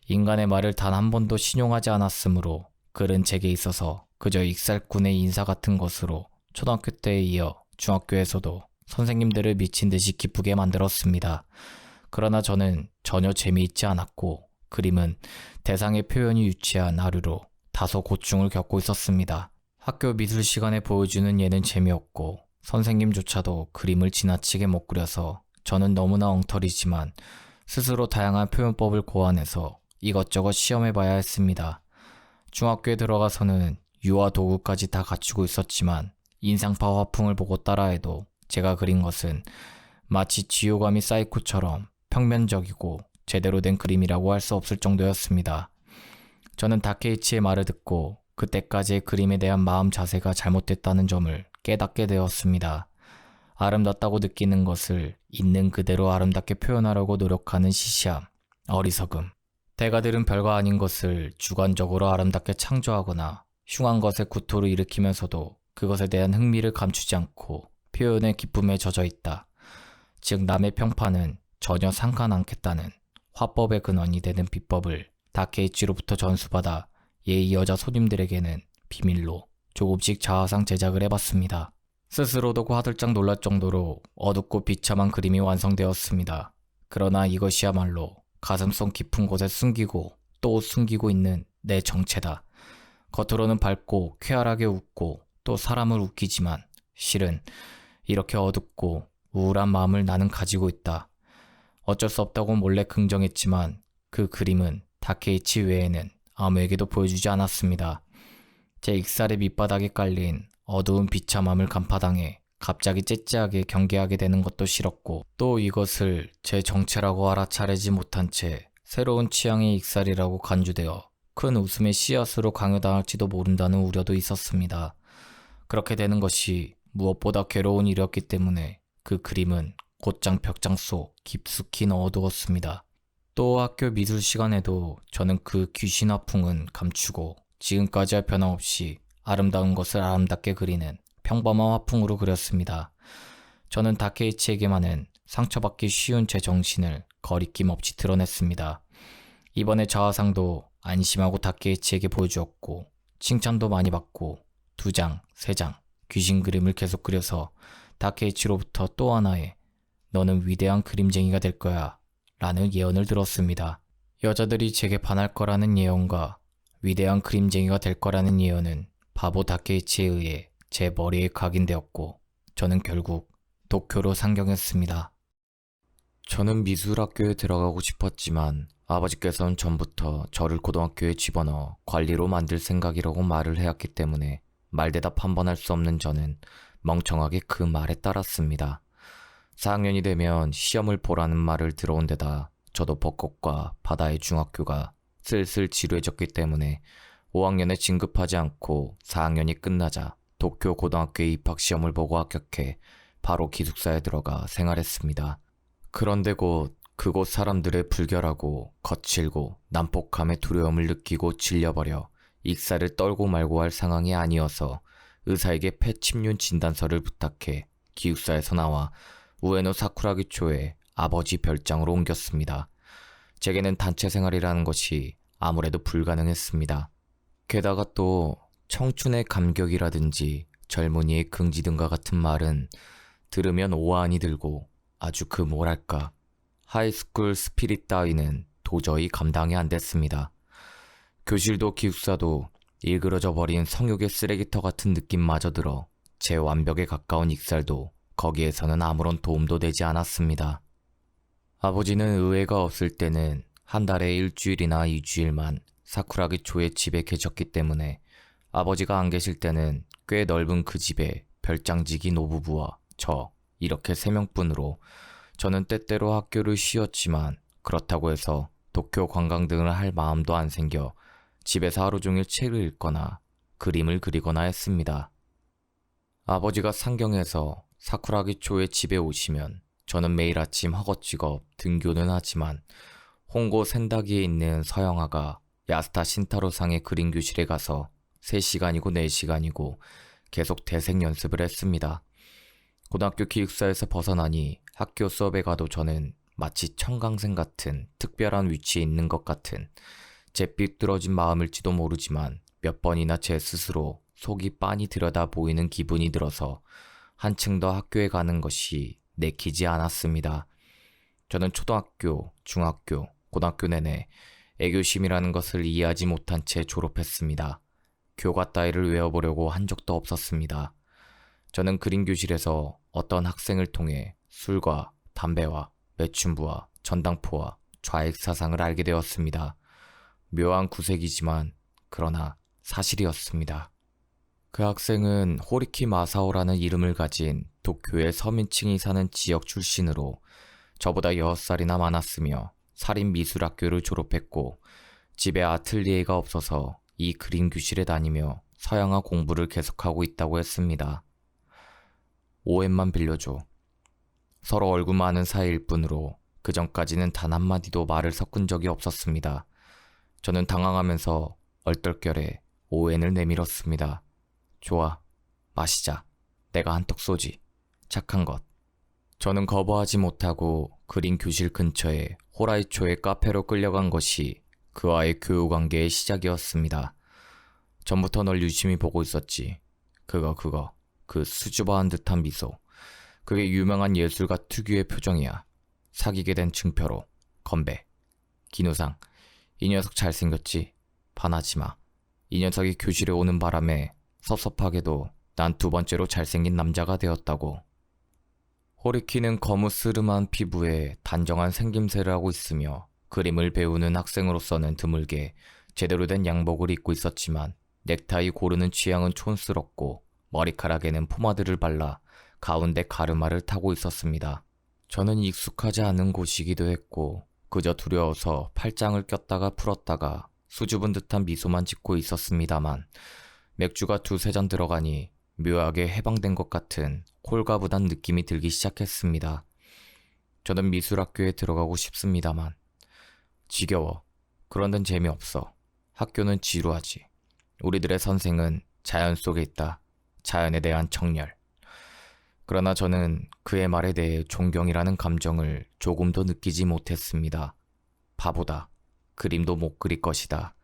Speaker 1: 인간의 말을 단 한 번도 신용하지 않았으므로 글은 제게 있어서 그저 익살꾼의 인사 같은 것으로 초등학교 때에 이어 중학교에서도 선생님들을 미친 듯이 기쁘게 만들었습니다. 그러나 저는 전혀 재미있지 않았고 그림은 대상의 표현이 유치한 하류로 다소 고충을 겪고 있었습니다. 학교 미술 시간에 보여주는 예는 재미없고 선생님조차도 그림을 지나치게 못 그려서 저는 너무나 엉터리지만 스스로 다양한 표현법을 고안해서 이것저것 시험해봐야 했습니다. 중학교에 들어가서는 유화 도구까지 다 갖추고 있었지만 인상파 화풍을 보고 따라해도 제가 그린 것은 마치 지오가미 사이코처럼 평면적이고 제대로 된 그림이라고 할 수 없을 정도였습니다. 저는 다케이치의 말을 듣고 그때까지의 그림에 대한 마음 자세가 잘못됐다는 점을 깨닫게 되었습니다. 아름답다고 느끼는 것을 있는 그대로 아름답게 표현하려고 노력하는 시시함, 어리석음. 대가들은 별거 아닌 것을 주관적으로 아름답게 창조하거나 흉한 것에 구토를 일으키면서도 그것에 대한 흥미를 감추지 않고 표현의 기쁨에 젖어 있다. 즉 남의 평판은 전혀 상관 않겠다는 화법의 근원이 되는 비법을 다케이치로부터 전수받아 예의 여자 손님들에게는 비밀로 조금씩 자화상 제작을 해봤습니다. 스스로도 화들짝 놀랄 정도로 어둡고 비참한 그림이 완성되었습니다. 그러나 이것이야말로 가슴속 깊은 곳에 숨기고 또 숨기고 있는 내 정체다. 겉으로는 밝고 쾌활하게 웃고 또 사람을 웃기지만 실은 이렇게 어둡고 우울한 마음을 나는 가지고 있다. 어쩔 수 없다고 몰래 긍정했지만 그 그림은 다케이치 외에는 아무에게도 보여주지 않았습니다. 제 익살의 밑바닥에 깔린 어두운 비참함을 간파당해 갑자기 째째하게 경계하게 되는 것도 싫었고 또 이것을 제 정체라고 알아차리지 못한 채 새로운 취향의 익살이라고 간주되어 큰 웃음의 씨앗으로 강요당할지도 모른다는 우려도 있었습니다. 그렇게 되는 것이 무엇보다 괴로운 일이었기 때문에 그 그림은 곧장 벽장 속 깊숙이 넣어두었습니다. 또 학교 미술 시간에도 저는 그 귀신화 풍은 감추고 지금까지와 변함없이 아름다운 것을 아름답게 그리는 평범한 화풍으로 그렸습니다. 저는 다케이치에게만은 상처받기 쉬운 제 정신을 거리낌 없이 드러냈습니다. 이번에 자화상도 안심하고 다케이치에게 보여주었고 칭찬도 많이 받고 2장, 3장 귀신 그림을 계속 그려서 다케이치로부터 또 하나의 너는 위대한 그림쟁이가 될 거야 라는 예언을 들었습니다. 여자들이 제게 반할 거라는 예언과 위대한 그림쟁이가 될 거라는 예언은 바보 다케이치에 의해 제 머리에 각인되었고 저는 결국 도쿄로 상경했습니다. 저는 미술학교에 들어가고 싶었지만 아버지께서는 전부터 저를 고등학교에 집어넣어 관리로 만들 생각이라고 말을 해왔기 때문에 말대답 한 번 할 수 없는 저는 멍청하게 그 말에 따랐습니다. 4학년이 되면 시험을 보라는 말을 들어온 데다 저도 벚꽃과 바다의 중학교가 슬슬 지루해졌기 때문에 5학년에 진급하지 않고 4학년이 끝나자 도쿄 고등학교에 입학시험을 보고 합격해 바로 기숙사에 들어가 생활했습니다. 그런데 곧 그곳 사람들의 불결하고 거칠고 난폭함에 두려움을 느끼고 질려버려 익살을 떨고 말고 할 상황이 아니어서 의사에게 폐침륜 진단서를 부탁해 기숙사에서 나와 우에노 사쿠라기초의 아버지 별장으로 옮겼습니다. 제게는 단체 생활이라는 것이 아무래도 불가능했습니다. 게다가 또 청춘의 감격이라든지 젊은이의 긍지 등과 같은 말은 들으면 오한이 들고 아주 그 뭐랄까 하이스쿨 스피릿 따위는 도저히 감당이 안 됐습니다. 교실도 기숙사도 일그러져 버린 성욕의 쓰레기터 같은 느낌마저 들어 제 완벽에 가까운 익살도 거기에서는 아무런 도움도 되지 않았습니다. 아버지는 의외가 없을 때는 한 달에 1주일이나 2주일만 사쿠라기초의 집에 계셨기 때문에 아버지가 안 계실 때는 꽤 넓은 그 집에 별장지기 노부부와 저 이렇게 3명뿐으로 저는 때때로 학교를 쉬었지만 그렇다고 해서 도쿄 관광 등을 할 마음도 안 생겨 집에서 하루 종일 책을 읽거나 그림을 그리거나 했습니다. 아버지가 상경해서 사쿠라기초의 집에 오시면 저는 매일 아침 허겁지겁 등교는 하지만 홍고 센다기에 있는 서영아가 야스타 신타로상의 그림 교실에 가서 3시간이고 4시간이고 계속 대생 연습을 했습니다. 고등학교 기숙사에서 벗어나니 학교 수업에 가도 저는 마치 청강생 같은 특별한 위치에 있는 것 같은 제 삐뚤어진 마음일지도 모르지만 몇 번이나 제 스스로 속이 빤히 들여다 보이는 기분이 들어서 한층 더 학교에 가는 것이 내키지 않았습니다. 저는 초등학교, 중학교, 고등학교 내내 애교심이라는 것을 이해하지 못한 채 졸업했습니다. 교과 따위를 외워보려고 한 적도 없었습니다. 저는 그림 교실에서 어떤 학생을 통해 술과 담배와 매춘부와 전당포와 좌익 사상을 알게 되었습니다. 묘한 구색이지만 그러나 사실이었습니다. 그 학생은 호리키 마사오라는 이름을 가진 도쿄의 서민층이 사는 지역 출신으로 저보다 6살이나 많았으며 살인미술학교를 졸업했고 집에 아틀리에가 없어서 이 그림 교실에 다니며 서양화 공부를 계속하고 있다고 했습니다. 5엔만 빌려줘. 서로 얼굴만 아는 사이일 뿐으로 그 전까지는 단 한마디도 말을 섞은 적이 없었습니다. 저는 당황하면서 얼떨결에 5엔을 내밀었습니다. 좋아, 마시자. 내가 한턱 쏘지. 착한 것. 저는 거부하지 못하고 그린 교실 근처에 호라이초의 카페로 끌려간 것이 그와의 교우관계의 시작이었습니다. 전부터 널 유심히 보고 있었지. 그 수줍어한 듯한 미소. 그게 유명한 예술가 특유의 표정이야. 사귀게 된 증표로. 건배. 김우상. 이 녀석 잘생겼지? 반하지 마. 이 녀석이 교실에 오는 바람에 섭섭하게도 난 두 번째로 잘생긴 남자가 되었다고. 호리키는 거무스름한 피부에 단정한 생김새를 하고 있으며 그림을 배우는 학생으로서는 드물게 제대로 된 양복을 입고 있었지만 넥타이 고르는 취향은 촌스럽고 머리카락에는 포마드를 발라 가운데 가르마를 타고 있었습니다. 저는 익숙하지 않은 곳이기도 했고 그저 두려워서 팔짱을 꼈다가 풀었다가 수줍은 듯한 미소만 짓고 있었습니다만 맥주가 두세 잔 들어가니 묘하게 해방된 것 같은 홀가분한 느낌이 들기 시작했습니다. 저는 미술학교에 들어가고 싶습니다만 지겨워. 그런 데는 재미없어. 학교는 지루하지. 우리들의 선생은 자연 속에 있다. 자연에 대한 정열. 그러나 저는 그의 말에 대해 존경이라는 감정을 조금도 느끼지 못했습니다. 바보다. 그림도 못 그릴 것이다.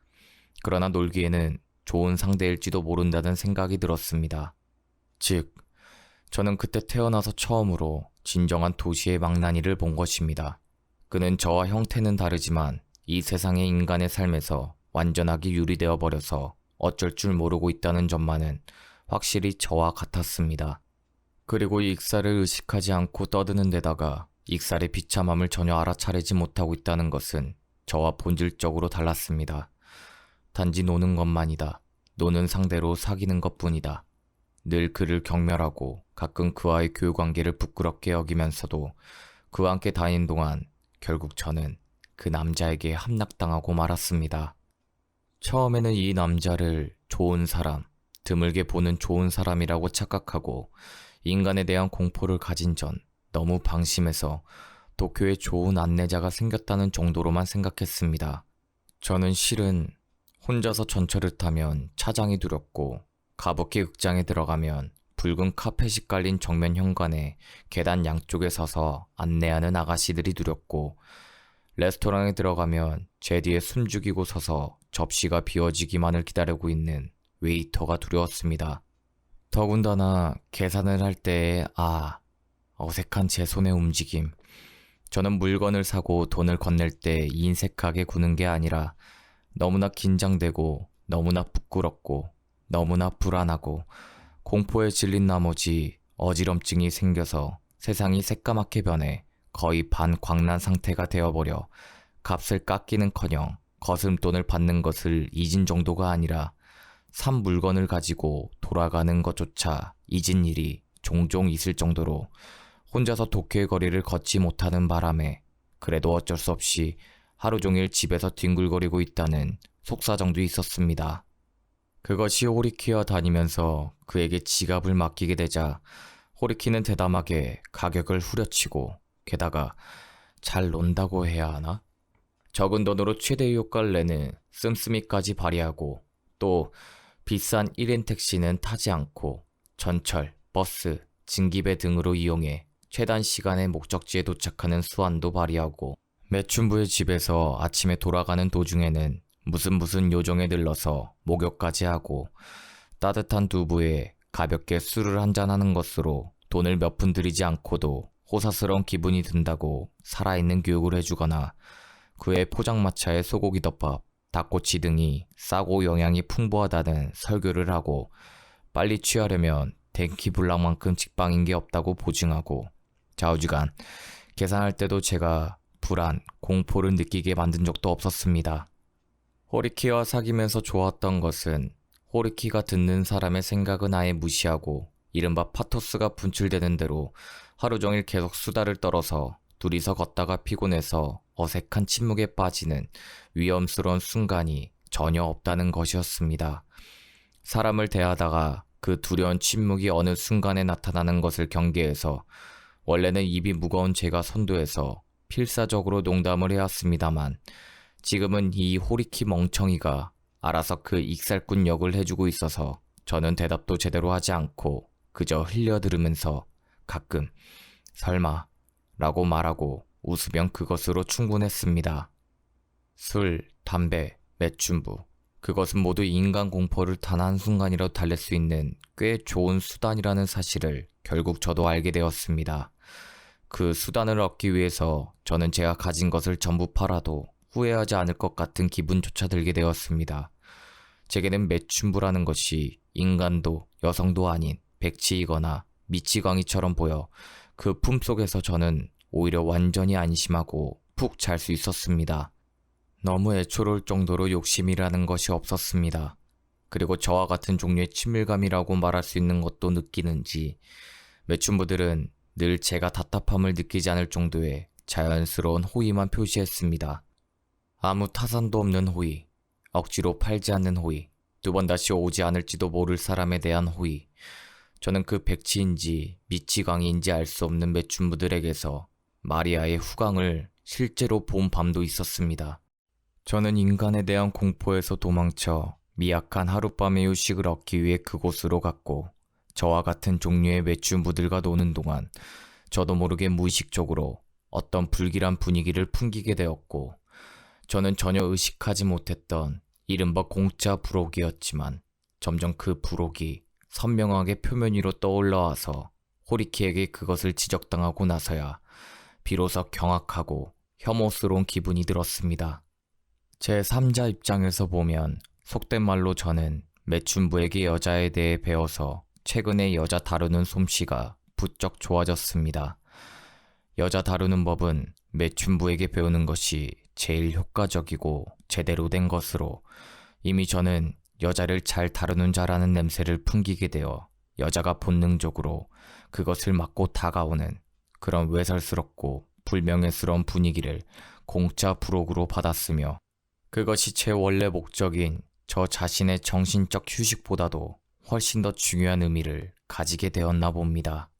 Speaker 1: 그러나 놀기에는 좋은 상대일지도 모른다는 생각이 들었습니다. 즉, 저는 그때 태어나서 처음으로 진정한 도시의 망나니를 본 것입니다. 그는 저와 형태는 다르지만 이 세상의 인간의 삶에서 완전하게 유리되어 버려서 어쩔 줄 모르고 있다는 점만은 확실히 저와 같았습니다. 그리고 익살을 의식하지 않고 떠드는 데다가 익살의 비참함을 전혀 알아차리지 못하고 있다는 것은 저와 본질적으로 달랐습니다. 단지 노는 것만이다. 노는 상대로 사귀는 것뿐이다. 늘 그를 경멸하고 가끔 그와의 교우관계를 부끄럽게 여기면서도 그와 함께 다닌 동안 결국 저는 그 남자에게 함락당하고 말았습니다. 처음에는 이 남자를 좋은 사람, 드물게 보는 좋은 사람이라고 착각하고 인간에 대한 공포를 가진 전 너무 방심해서 도쿄에 좋은 안내자가 생겼다는 정도로만 생각했습니다. 저는 실은 혼자서 전철을 타면 차장이 두렵고 가부키 극장에 들어가면 붉은 카펫이 깔린 정면 현관에 계단 양쪽에 서서 안내하는 아가씨들이 두렵고 레스토랑에 들어가면 제 뒤에 숨죽이고 서서 접시가 비워지기만을 기다리고 있는 웨이터가 두려웠습니다. 더군다나 계산을 할 때의 어색한 제 손의 움직임. 저는 물건을 사고 돈을 건넬 때 인색하게 구는 게 아니라 너무나 긴장되고 너무나 부끄럽고 너무나 불안하고 공포에 질린 나머지 어지럼증이 생겨서 세상이 새까맣게 변해 거의 반광란 상태가 되어버려 값을 깎기는커녕 거스름돈을 받는 것을 잊은 정도가 아니라 산 물건을 가지고 돌아가는 것조차 잊은 일이 종종 있을 정도로 혼자서 도쿄의 거리를 걷지 못하는 바람에 그래도 어쩔 수 없이 하루 종일 집에서 뒹굴거리고 있다는 속사정도 있었습니다. 그것이 호리키와 다니면서 그에게 지갑을 맡기게 되자 호리키는 대담하게 가격을 후려치고 게다가 잘 논다고 해야 하나? 적은 돈으로 최대의 효과를 내는 씀씀이까지 발휘하고 또 비싼 1인 택시는 타지 않고 전철, 버스, 증기배 등으로 이용해 최단 시간에 목적지에 도착하는 수완도 발휘하고 매춘부의 집에서 아침에 돌아가는 도중에는 무슨 요정에 들러서 목욕까지 하고 따뜻한 두부에 가볍게 술을 한잔하는 것으로 돈을 몇 푼 들이지 않고도 호사스러운 기분이 든다고 살아있는 교육을 해주거나 그의 포장마차에 소고기 덮밥, 닭꼬치 등이 싸고 영양이 풍부하다는 설교를 하고 빨리 취하려면 댕키블랑만큼 직방인 게 없다고 보증하고 좌우지간 계산할 때도 제가 불안, 공포를 느끼게 만든 적도 없었습니다. 호리키와 사귀면서 좋았던 것은 호리키가 듣는 사람의 생각은 아예 무시하고 이른바 파토스가 분출되는 대로 하루 종일 계속 수다를 떨어서 둘이서 걷다가 피곤해서 어색한 침묵에 빠지는 위험스러운 순간이 전혀 없다는 것이었습니다. 사람을 대하다가 그 두려운 침묵이 어느 순간에 나타나는 것을 경계해서 원래는 입이 무거운 제가 선두에서 필사적으로 농담을 해왔습니다만 지금은 이 호리키 멍청이가 알아서 그 익살꾼 역을 해주고 있어서 저는 대답도 제대로 하지 않고 그저 흘려들으면서 가끔 설마 라고 말하고 웃으면 그것으로 충분했습니다. 술, 담배, 매춘부, 그것은 모두 인간 공포를 단 한순간이라도 달랠 수 있는 꽤 좋은 수단이라는 사실을 결국 저도 알게 되었습니다. 그 수단을 얻기 위해서 저는 제가 가진 것을 전부 팔아도 후회하지 않을 것 같은 기분조차 들게 되었습니다. 제게는 매춘부라는 것이 인간도 여성도 아닌 백치이거나 미치광이처럼 보여 그 품속에서 저는 오히려 완전히 안심하고 푹 잘 수 있었습니다. 너무 애초로울 정도로 욕심이라는 것이 없었습니다. 그리고 저와 같은 종류의 친밀감이라고 말할 수 있는 것도 느끼는지 매춘부들은 늘 제가 답답함을 느끼지 않을 정도의 자연스러운 호의만 표시했습니다. 아무 타산도 없는 호의, 억지로 팔지 않는 호의, 두 번 다시 오지 않을지도 모를 사람에 대한 호의. 저는 그 백치인지 미치광이인지 알 수 없는 매춘부들에게서 마리아의 후광을 실제로 본 밤도 있었습니다. 저는 인간에 대한 공포에서 도망쳐 미약한 하룻밤의 휴식을 얻기 위해 그곳으로 갔고, 저와 같은 종류의 매춘부들과 노는 동안 저도 모르게 무의식적으로 어떤 불길한 분위기를 풍기게 되었고, 저는 전혀 의식하지 못했던 이른바 공짜 부록이었지만 점점 그 부록이 선명하게 표면 위로 떠올라와서 호리키에게 그것을 지적당하고 나서야 비로소 경악하고 혐오스러운 기분이 들었습니다. 제 3자 입장에서 보면 속된 말로 저는 매춘부에게 여자에 대해 배워서 최근에 여자 다루는 솜씨가 부쩍 좋아졌습니다. 여자 다루는 법은 매춘부에게 배우는 것이 제일 효과적이고 제대로 된 것으로, 이미 저는 여자를 잘 다루는 자라는 냄새를 풍기게 되어 여자가 본능적으로 그것을 맡고 다가오는 그런 외설스럽고 불명예스러운 분위기를 공짜 부록으로 받았으며, 그것이 제 원래 목적인 저 자신의 정신적 휴식보다도 훨씬 더 중요한 의미를 가지게 되었나 봅니다.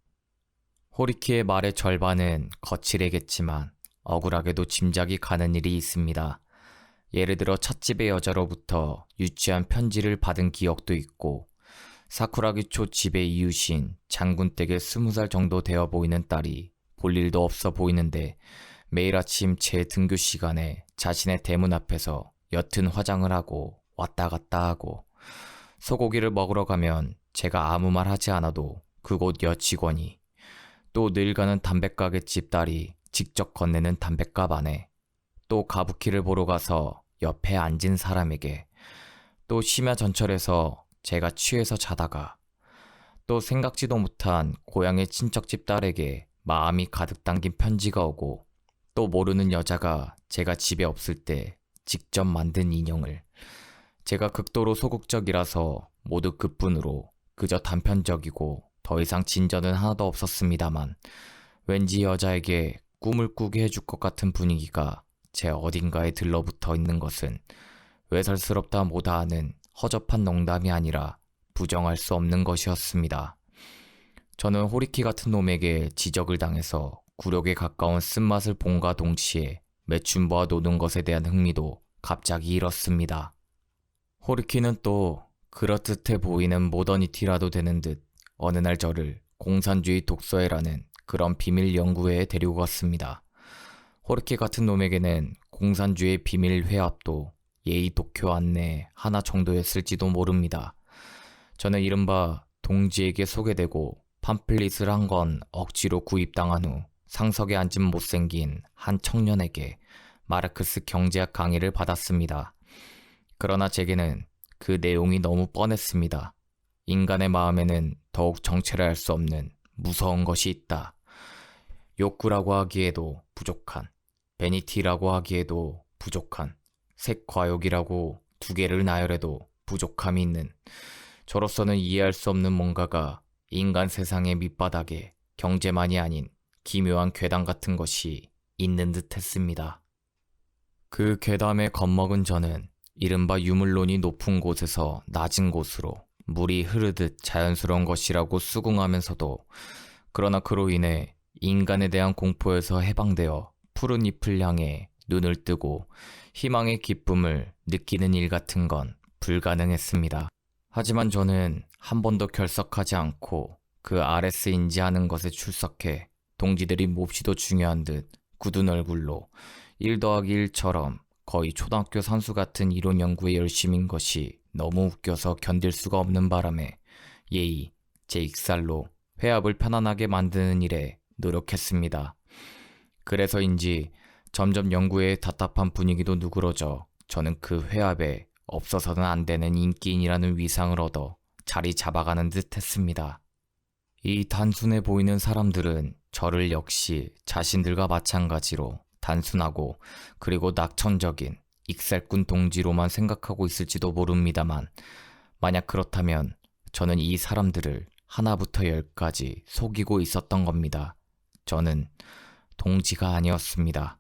Speaker 1: 호리키의 말의 절반은 거칠애겠지만 억울하게도 짐작이 가는 일이 있습니다. 예를 들어 찻집의 여자로부터 유치한 편지를 받은 기억도 있고, 사쿠라기초 집의 이웃인 장군댁의 20살 정도 되어 보이는 딸이 볼 일도 없어 보이는데 매일 아침 제 등교 시간에 자신의 대문 앞에서 옅은 화장을 하고 왔다 갔다 하고, 소고기를 먹으러 가면 제가 아무 말 하지 않아도 그곳 여직원이, 또 늘 가는 담배가게집 딸이 직접 건네는 담뱃값 안에, 또 가부키를 보러 가서 옆에 앉은 사람에게, 또 심야 전철에서 제가 취해서 자다가, 또 생각지도 못한 고향의 친척집 딸에게 마음이 가득 담긴 편지가 오고, 또 모르는 여자가 제가 집에 없을 때 직접 만든 인형을, 제가 극도로 소극적이라서 모두 그뿐으로 그저 단편적이고 더 이상 진전은 하나도 없었습니다만, 왠지 여자에게 꿈을 꾸게 해줄 것 같은 분위기가 제 어딘가에 들러붙어 있는 것은 외설스럽다 못하 하는 허접한 농담이 아니라 부정할 수 없는 것이었습니다. 저는 호리키 같은 놈에게 지적을 당해서 굴욕에 가까운 쓴맛을 본과 동시에 매춘부와 노는 것에 대한 흥미도 갑자기 잃었습니다. 호리키는 또 그렇듯해 보이는 모더니티라도 되는 듯 어느 날 저를 공산주의 독서회라는 그런 비밀 연구회에 데리고 갔습니다. 호르키 같은 놈에게는 공산주의 비밀 회합도 예의 독효 안내 하나 정도였을지도 모릅니다. 저는 이른바 동지에게 소개되고 팜플릿을 한 건 억지로 구입당한 후 상석에 앉은 못생긴 한 청년에게 마르크스 경제학 강의를 받았습니다. 그러나 제게는 그 내용이 너무 뻔했습니다. 인간의 마음에는 더욱 정체를 알 수 없는 무서운 것이 있다. 욕구라고 하기에도 부족한, 베니티라고 하기에도 부족한, 색과욕이라고 두 개를 나열해도 부족함이 있는, 저로서는 이해할 수 없는 뭔가가 인간 세상의 밑바닥에 경제만이 아닌 기묘한 괴담 같은 것이 있는 듯 했습니다. 그 괴담에 겁먹은 저는 이른바 유물론이 높은 곳에서 낮은 곳으로 물이 흐르듯 자연스러운 것이라고 수긍하면서도, 그러나 그로 인해 인간에 대한 공포에서 해방되어 푸른 잎을 향해 눈을 뜨고 희망의 기쁨을 느끼는 일 같은 건 불가능했습니다. 하지만 저는 한 번도 결석하지 않고 그 RS인지 하는 것에 출석해 동지들이 몹시도 중요한 듯 굳은 얼굴로 1 더하기 1처럼 거의 초등학교 선수 같은 이론 연구에 열심인 것이 너무 웃겨서 견딜 수가 없는 바람에 예의, 제 익살로 회합을 편안하게 만드는 일에 노력했습니다. 그래서인지 점점 연구의 답답한 분위기도 누그러져 저는 그 회합에 없어서는 안 되는 인기인이라는 위상을 얻어 자리 잡아가는 듯 했습니다. 이 단순해 보이는 사람들은 저를 역시 자신들과 마찬가지로 단순하고 그리고 낙천적인 익살꾼 동지로만 생각하고 있을지도 모릅니다만, 만약 그렇다면 저는 이 사람들을 하나부터 열까지 속이고 있었던 겁니다. 저는 동지가 아니었습니다.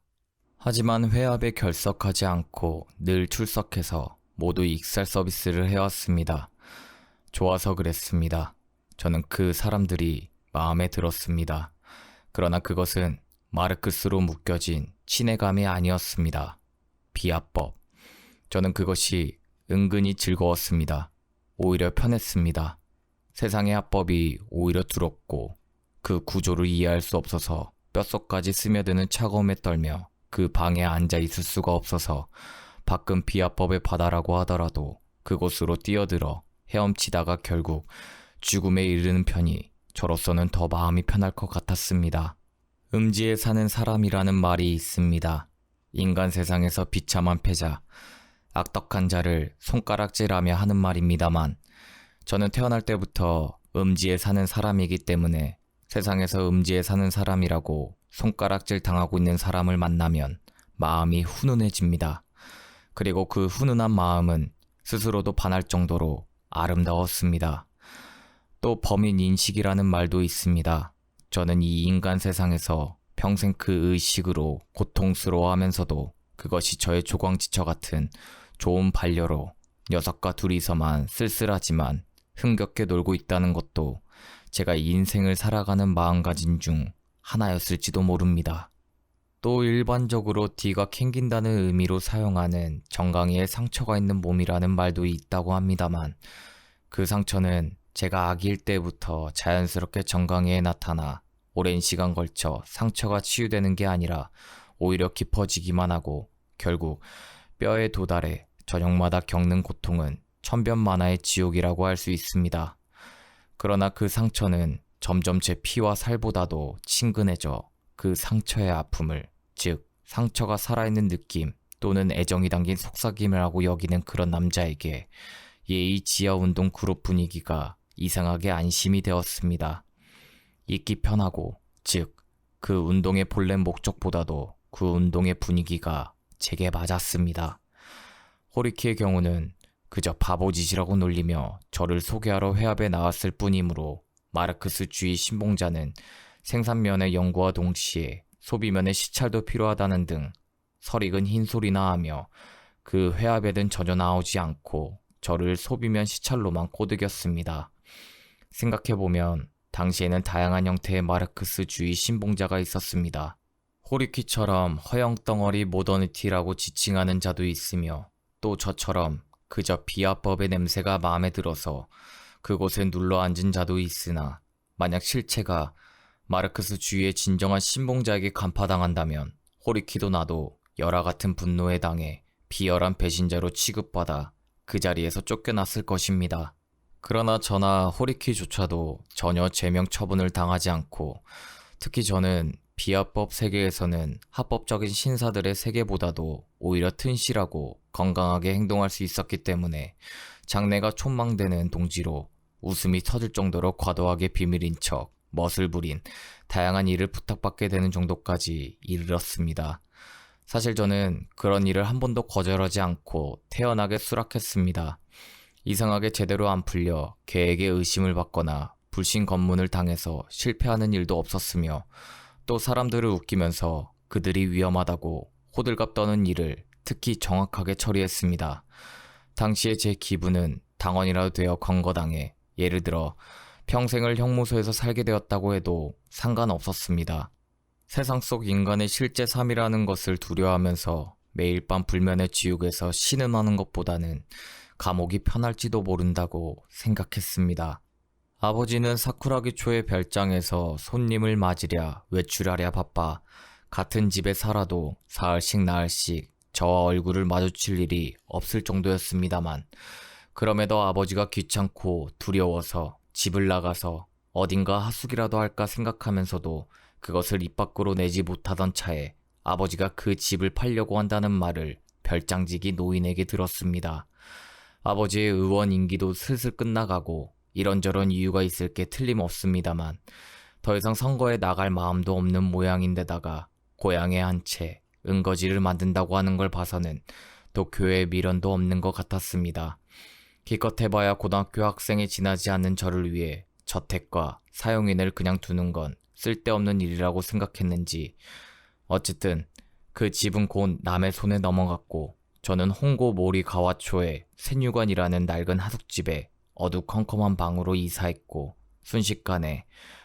Speaker 1: 하지만 회합에 결석하지 않고 늘 출석해서 모두 익살 서비스를 해왔습니다. 좋아서 그랬습니다. 저는 그 사람들이 마음에 들었습니다. 그러나 그것은 마르크스로 묶여진 친애감이 아니었습니다. 비합법. 저는 그것이 은근히 즐거웠습니다. 오히려 편했습니다. 세상의 합법이 오히려 두렵고 그 구조를 이해할 수 없어서 뼛속까지 스며드는 차가움에 떨며 그 방에 앉아 있을 수가 없어서 밖은 비합법의 바다라고 하더라도 그곳으로 뛰어들어 헤엄치다가 결국 죽음에 이르는 편이 저로서는 더 마음이 편할 것 같았습니다. 음지에 사는 사람이라는 말이 있습니다. 인간 세상에서 비참한 패자, 악덕한 자를 손가락질하며 하는 말입니다만, 저는 태어날 때부터 음지에 사는 사람이기 때문에 세상에서 음지에 사는 사람이라고 손가락질 당하고 있는 사람을 만나면 마음이 훈훈해집니다. 그리고 그 훈훈한 마음은 스스로도 반할 정도로 아름다웠습니다. 또 범인 인식이라는 말도 있습니다. 저는 이 인간 세상에서 평생 그 의식으로 고통스러워하면서도 그것이 저의 조광지처 같은 좋은 반려로 녀석과 둘이서만 쓸쓸하지만 흥겹게 놀고 있다는 것도 제가 인생을 살아가는 마음가짐 중 하나였을지도 모릅니다. 또 일반적으로 D가 캥긴다는 의미로 사용하는 정강이에 상처가 있는 몸이라는 말도 있다고 합니다만, 그 상처는 제가 아기일 때부터 자연스럽게 정강이에 나타나 오랜 시간 걸쳐 상처가 치유되는 게 아니라 오히려 깊어지기만 하고 결국 뼈에 도달해 저녁마다 겪는 고통은 천변만화의 지옥이라고 할 수 있습니다. 그러나 그 상처는 점점 제 피와 살보다도 친근해져 그 상처의 아픔을, 즉 상처가 살아있는 느낌 또는 애정이 담긴 속삭임이라고 여기는 그런 남자에게 예의 지하 운동 그룹 분위기가 이상하게 안심이 되었습니다. 있기 편하고, 즉 그 운동의 본래 목적보다도 그 운동의 분위기가 제게 맞았습니다. 호리키의 경우는 그저 바보짓이라고 놀리며 저를 소개하러 회합에 나왔을 뿐이므로 마르크스주의 신봉자는 생산면의 연구와 동시에 소비면의 시찰도 필요하다는 등 설익은 흰소리나 하며 그 회합에는 전혀 나오지 않고 저를 소비면 시찰로만 꼬드겼습니다. 생각해보면 당시에는 다양한 형태의 마르크스주의 신봉자가 있었습니다. 호리키처럼 허영덩어리 모더니티라고 지칭하는 자도 있으며, 또 저처럼 그저 비합법의 냄새가 마음에 들어서 그곳에 눌러앉은 자도 있으나, 만약 실체가 마르크스주의의 진정한 신봉자에게 간파당한다면 호리키도 나도 열화 같은 분노에 당해 비열한 배신자로 취급받아 그 자리에서 쫓겨났을 것입니다. 그러나 저나 호리키조차도 전혀 제명 처분을 당하지 않고, 특히 저는 비합법 세계에서는 합법적인 신사들의 세계보다도 오히려 튼실하고 건강하게 행동할 수 있었기 때문에 장래가 촉망되는 동지로 웃음이 터질 정도로 과도하게 비밀인 척 멋을 부린 다양한 일을 부탁받게 되는 정도까지 이르렀습니다. 사실 저는 그런 일을 한 번도 거절하지 않고 태연하게 수락했습니다. 이상하게 제대로 안 풀려 계획에 의심을 받거나 불신 검문을 당해서 실패하는 일도 없었으며, 또 사람들을 웃기면서 그들이 위험하다고 호들갑 떠는 일을 특히 정확하게 처리했습니다. 당시에 제 기분은 당원이라도 되어 건거당해 예를 들어 평생을 형무소에서 살게 되었다고 해도 상관없었습니다. 세상 속 인간의 실제 삶이라는 것을 두려워하면서 매일 밤 불면의 지옥에서 신음하는 것보다는 감옥이 편할지도 모른다고 생각했습니다. 아버지는 사쿠라기 초의 별장에서 손님을 맞으랴 외출하랴 바빠 같은 집에 살아도 사흘씩 나흘씩 저와 얼굴을 마주칠 일이 없을 정도였습니다만, 그럼에도 아버지가 귀찮고 두려워서 집을 나가서 어딘가 하숙이라도 할까 생각하면서도 그것을 입 밖으로 내지 못하던 차에 아버지가 그 집을 팔려고 한다는 말을 별장지기 노인에게 들었습니다. 아버지의 의원 임기도 슬슬 끝나가고 이런저런 이유가 있을 게 틀림없습니다만, 더 이상 선거에 나갈 마음도 없는 모양인데다가 고향에 한 채 은거지를 만든다고 하는 걸 봐서는 또 교회에 미련도 없는 것 같았습니다. 기껏해봐야 고등학교 학생에 지나지 않는 저를 위해 저택과 사용인을 그냥 두는 건 쓸데없는 일이라고 생각했는지, 어쨌든 그 집은 곧 남의 손에 넘어갔고 저는 홍고 모리 가와초의 센유관이라는 낡은 하숙집에 어두컴컴한 방으로 이사했고 순식간에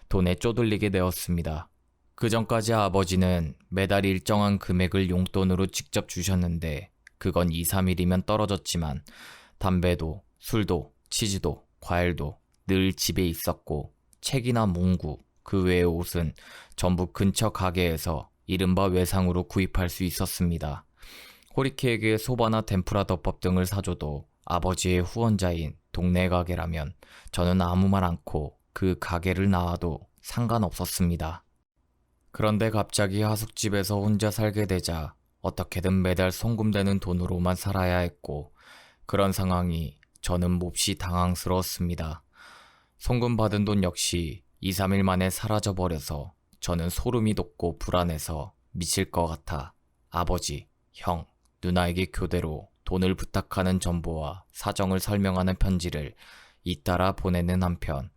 Speaker 1: 돈에 쪼들리게 되었습니다. 그 전까지 아버지는 매달 일정한 금액을 용돈으로 직접 주셨는데 그건 2, 3일이면 떨어졌지만 담배도 술도 치즈도 과일도 늘 집에 있었고 책이나 문구, 그 외의 옷은 전부 근처 가게에서 이른바 외상으로 구입할 수 있었습니다. 호리키에게 소바나 덴푸라 덮밥 등을 사줘도 아버지의 후원자인 동네 가게라면 저는 아무 말 않고 그 가게를 나와도 상관없었습니다. 그런데 갑자기 하숙집에서 혼자 살게 되자 어떻게든 매달 송금되는 돈으로만 살아야 했고, 그런 상황이 저는 몹시 당황스러웠습니다. 송금 받은 돈 역시 2, 3일 만에 사라져버려서 저는 소름이 돋고 불안해서 미칠 것 같아 아버지, 형, 누나에게 교대로 돈을 부탁하는 전보와 사정을 설명하는 편지를 잇따라 보내는 한편,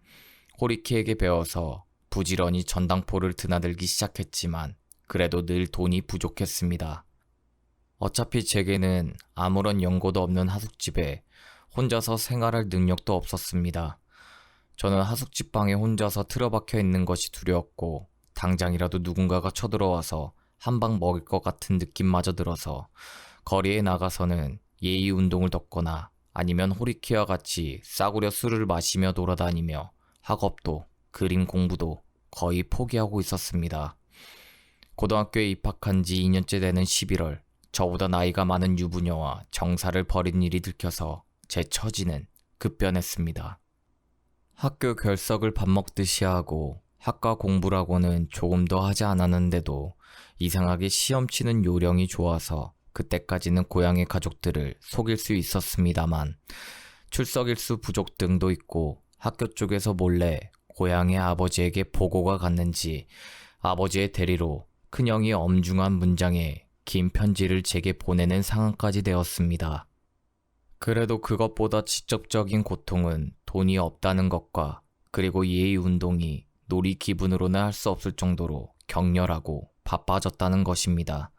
Speaker 1: 호리키에게 배워서 부지런히 전당포를 드나들기 시작했지만 그래도 늘 돈이 부족했습니다. 어차피 제게는 아무런 연고도 없는 하숙집에 혼자서 생활할 능력도 없었습니다. 저는 하숙집 방에 혼자서 틀어박혀 있는 것이 두려웠고 당장이라도 누군가가 쳐들어와서 한 방 먹을 것 같은 느낌마저 들어서 거리에 나가서는 예의 운동을 덮거나 아니면 호리키와 같이 싸구려 술을 마시며 돌아다니며 학업도 그림 공부도 거의 포기하고 있었습니다. 고등학교에 입학한 지 2년째 되는 11월, 저보다 나이가 많은 유부녀와 정사를 벌인 일이 들켜서 제 처지는 급변했습니다. 학교 결석을 밥 먹듯이 하고 학과 공부라고는 조금도 하지 않았는데도 이상하게 시험 치는 요령이 좋아서 그때까지는 고향의 가족들을 속일 수 있었습니다만, 출석일수 부족 등도 있고 학교 쪽에서 몰래 고향의 아버지에게 보고가 갔는지 아버지의 대리로 큰형이 엄중한 문장의 긴 편지를 제게 보내는 상황까지 되었습니다. 그래도 그것보다 직접적인 고통은 돈이 없다는 것과 그리고 예의 운동이 놀이 기분으로는 할 수 없을 정도로 격렬하고 바빠졌다는 것입니다.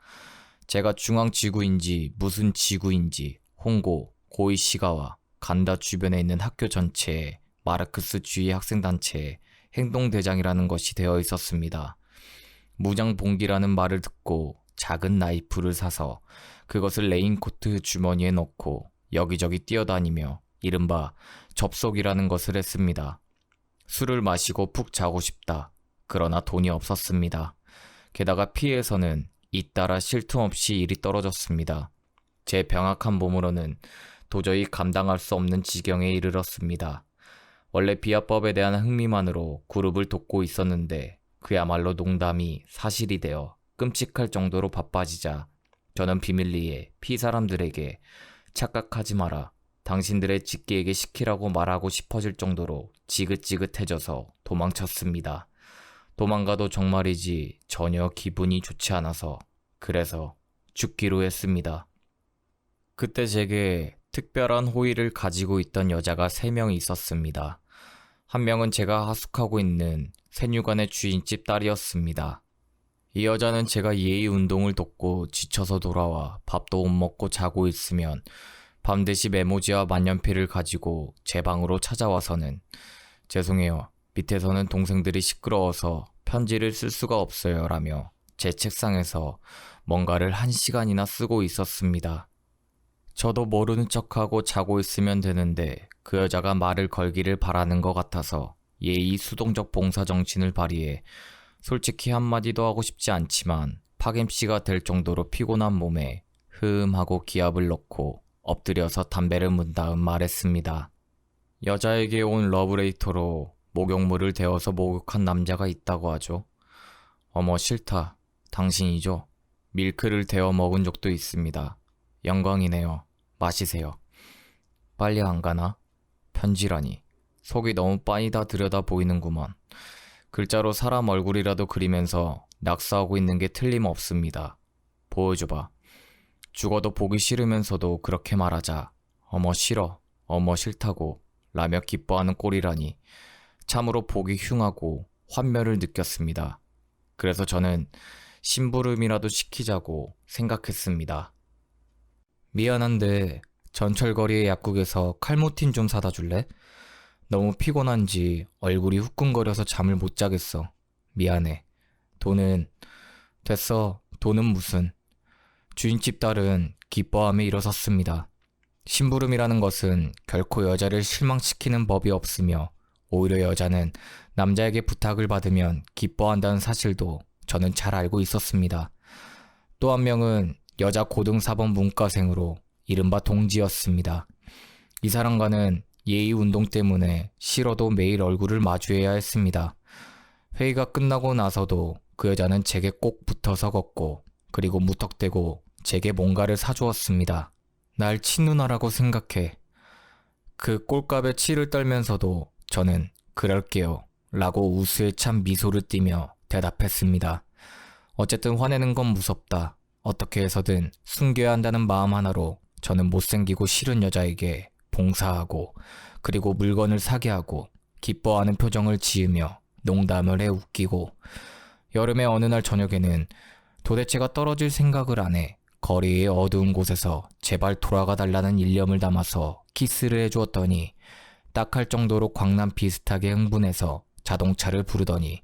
Speaker 1: 제가 중앙지구인지 무슨 지구인지 홍고, 고이시가와 간다 주변에 있는 학교 전체에 마르크스주의 학생단체의 행동대장이라는 것이 되어 있었습니다. 무장봉기라는 말을 듣고 작은 나이프를 사서 그것을 레인코트 주머니에 넣고 여기저기 뛰어다니며 이른바 접속이라는 것을 했습니다. 술을 마시고 푹 자고 싶다. 그러나 돈이 없었습니다. 게다가 피해서는 잇따라 쉴 틈 없이 일이 떨어졌습니다. 제 병약한 몸으로는 도저히 감당할 수 없는 지경에 이르렀습니다. 원래 비하법에 대한 흥미만으로 그룹을 돕고 있었는데 그야말로 농담이 사실이 되어 끔찍할 정도로 바빠지자 저는 비밀리에 피사람들에게 착각하지 마라, 당신들의 직계에게 시키라고 말하고 싶어질 정도로 지긋지긋해져서 도망쳤습니다. 도망가도 정말이지 전혀 기분이 좋지 않아서 그래서 죽기로 했습니다. 그때 제게 특별한 호의를 가지고 있던 여자가 3명이 있었습니다. 한 명은 제가 하숙하고 있는 센유관의 주인집 딸이었습니다. 이 여자는 제가 예의 운동을 돕고 지쳐서 돌아와 밥도 못 먹고 자고 있으면 밤되시 메모지와 만년필을 가지고 제 방으로 찾아와서는 죄송해요. 밑에서는 동생들이 시끄러워서 편지를 쓸 수가 없어요 라며 제 책상에서 뭔가를 1시간이나 쓰고 있었습니다. 저도 모르는 척하고 자고 있으면 되는데 그 여자가 말을 걸기를 바라는 것 같아서 예의 수동적 봉사 정신을 발휘해 솔직히 한마디도 하고 싶지 않지만 파김치가 될 정도로 피곤한 몸에 흐음하고 기압을 넣고 엎드려서 담배를 문 다음 말했습니다. 여자에게 온 러브레이터로 목욕물을 데워서 목욕한 남자가 있다고 하죠. 어머 싫다. 당신이죠? 밀크를 데워 먹은 적도 있습니다. 영광이네요. 마시세요. 빨리 안 가나? 편지라니. 속이 너무 빤히 다 들여다 보이는구먼. 글자로 사람 얼굴이라도 그리면서 낙서하고 있는 게 틀림없습니다. 보여줘봐. 죽어도 보기 싫으면서도 그렇게 말하자. 어머 싫어. 어머 싫다고 라며 기뻐하는 꼴이라니. 참으로 보기 흉하고 환멸을 느꼈습니다. 그래서 저는 심부름이라도 시키자고 생각했습니다. 미안한데 전철거리의 약국에서 칼모틴 좀 사다 줄래? 너무 피곤한지 얼굴이 후끈거려서 잠을 못 자겠어. 미안해. 돈은 됐어. 돈은 무슨. 주인집 딸은 기뻐함에 일어섰습니다. 심부름이라는 것은 결코 여자를 실망시키는 법이 없으며 오히려 여자는 남자에게 부탁을 받으면 기뻐한다는 사실도 저는 잘 알고 있었습니다. 또 한 명은 여자 고등사범 문과생으로 이른바 동지였습니다. 이 사람과는 예의 운동 때문에 싫어도 매일 얼굴을 마주해야 했습니다. 회의가 끝나고 나서도 그 여자는 제게 꼭 붙어서 걷고 그리고 무턱대고 제게 뭔가를 사주었습니다. 날 친누나라고 생각해. 그 꼴값에 치를 떨면서도 저는 그럴게요 라고 우스에 찬 미소를 띠며 대답했습니다. 어쨌든 화내는 건 무섭다. 어떻게 해서든 숨겨야 한다는 마음 하나로 저는 못생기고 싫은 여자에게 봉사하고 그리고 물건을 사게 하고 기뻐하는 표정을 지으며 농담을 해 웃기고 여름의 어느 날 저녁에는 도대체가 떨어질 생각을 안 해 거리의 어두운 곳에서 제발 돌아가 달라는 일념을 담아서 키스를 해주었더니 딱 할 정도로 광남 비슷하게 흥분해서 자동차를 부르더니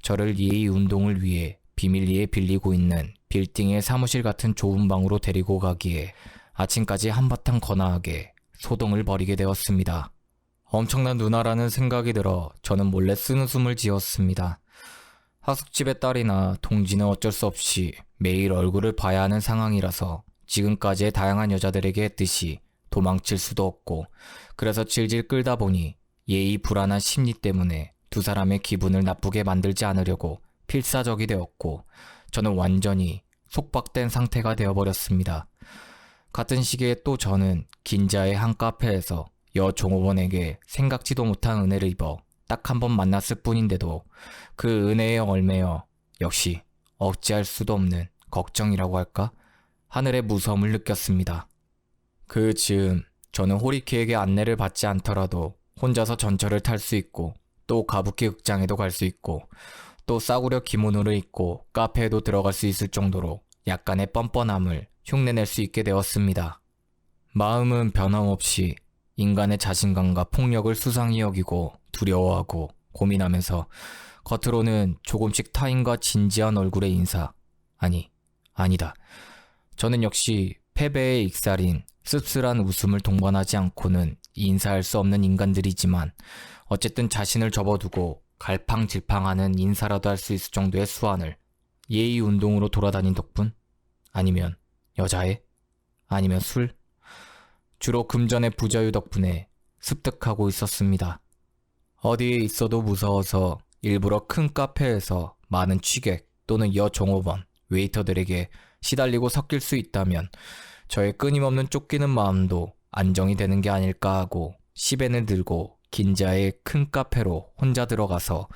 Speaker 1: 저를 예의 운동을 위해 비밀리에 빌리고 있는 빌딩의 사무실 같은 좁은 방으로 데리고 가기에 아침까지 한바탕 거나하게 소동을 벌이게 되었습니다. 엄청난 누나라는 생각이 들어 저는 몰래 쓰는 숨을 지었습니다. 하숙집의 딸이나 동지는 어쩔 수 없이 매일 얼굴을 봐야 하는 상황이라서 지금까지의 다양한 여자들에게 했듯이 도망칠 수도 없고 그래서 질질 끌다 보니 예의 불안한 심리 때문에 두 사람의 기분을 나쁘게 만들지 않으려고 필사적이 되었고 저는 완전히 속박된 상태가 되어버렸습니다. 같은 시기에 또 저는 긴자의 한 카페에서 여 종업원에게 생각지도 못한 은혜를 입어 딱 한 번 만났을 뿐인데도 그 은혜에 얽매여 역시 억제할 수도 없는 걱정이라고 할까? 하늘의 무서움을 느꼈습니다. 그 즈음 저는 호리키에게 안내를 받지 않더라도 혼자서 전철을 탈 수 있고 또 가부키 극장에도 갈 수 있고 또 싸구려 기모노를 입고 카페에도 들어갈 수 있을 정도로 약간의 뻔뻔함을 흉내낼 수 있게 되었습니다. 마음은 변함없이 인간의 자신감과 폭력을 수상히 여기고 두려워하고 고민하면서 겉으로는 조금씩 타인과 진지한 얼굴의 인사 아니다. 저는 역시 패배의 익살인 씁쓸한 웃음을 동반하지 않고는 인사할 수 없는 인간들이지만 어쨌든 자신을 접어두고 갈팡질팡하는 인사라도 할 수 있을 정도의 수완을 예의 운동으로 돌아다닌 덕분? 아니면 여자애? 아니면 술? 주로 금전의 부자유 덕분에 습득하고 있었습니다. 어디에 있어도 무서워서 일부러 큰 카페에서 많은 취객 또는 여종업원, 웨이터들에게 시달리고 섞일 수 있다면 저의 끊임없는 쫓기는 마음도 안정이 되는 게 아닐까 하고 시벤을 들고 긴자의 큰 카페로 혼자 들어가서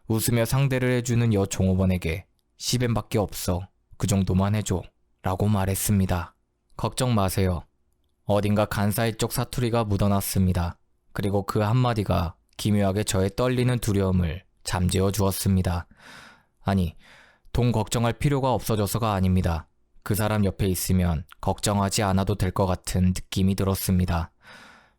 Speaker 1: 웃으며 상대를 해주는 여종업원에게 시벤밖에 없어. 그 정도만 해줘. 라고 말했습니다. 걱정 마세요. 어딘가 간사이 쪽 사투리가 묻어났습니다. 그리고 그 한마디가 기묘하게 저의 떨리는 두려움을 잠재워 주었습니다. 아니, 돈 걱정할 필요가 없어져서가 아닙니다. 그 사람 옆에 있으면 걱정하지 않아도 될 것 같은 느낌이 들었습니다.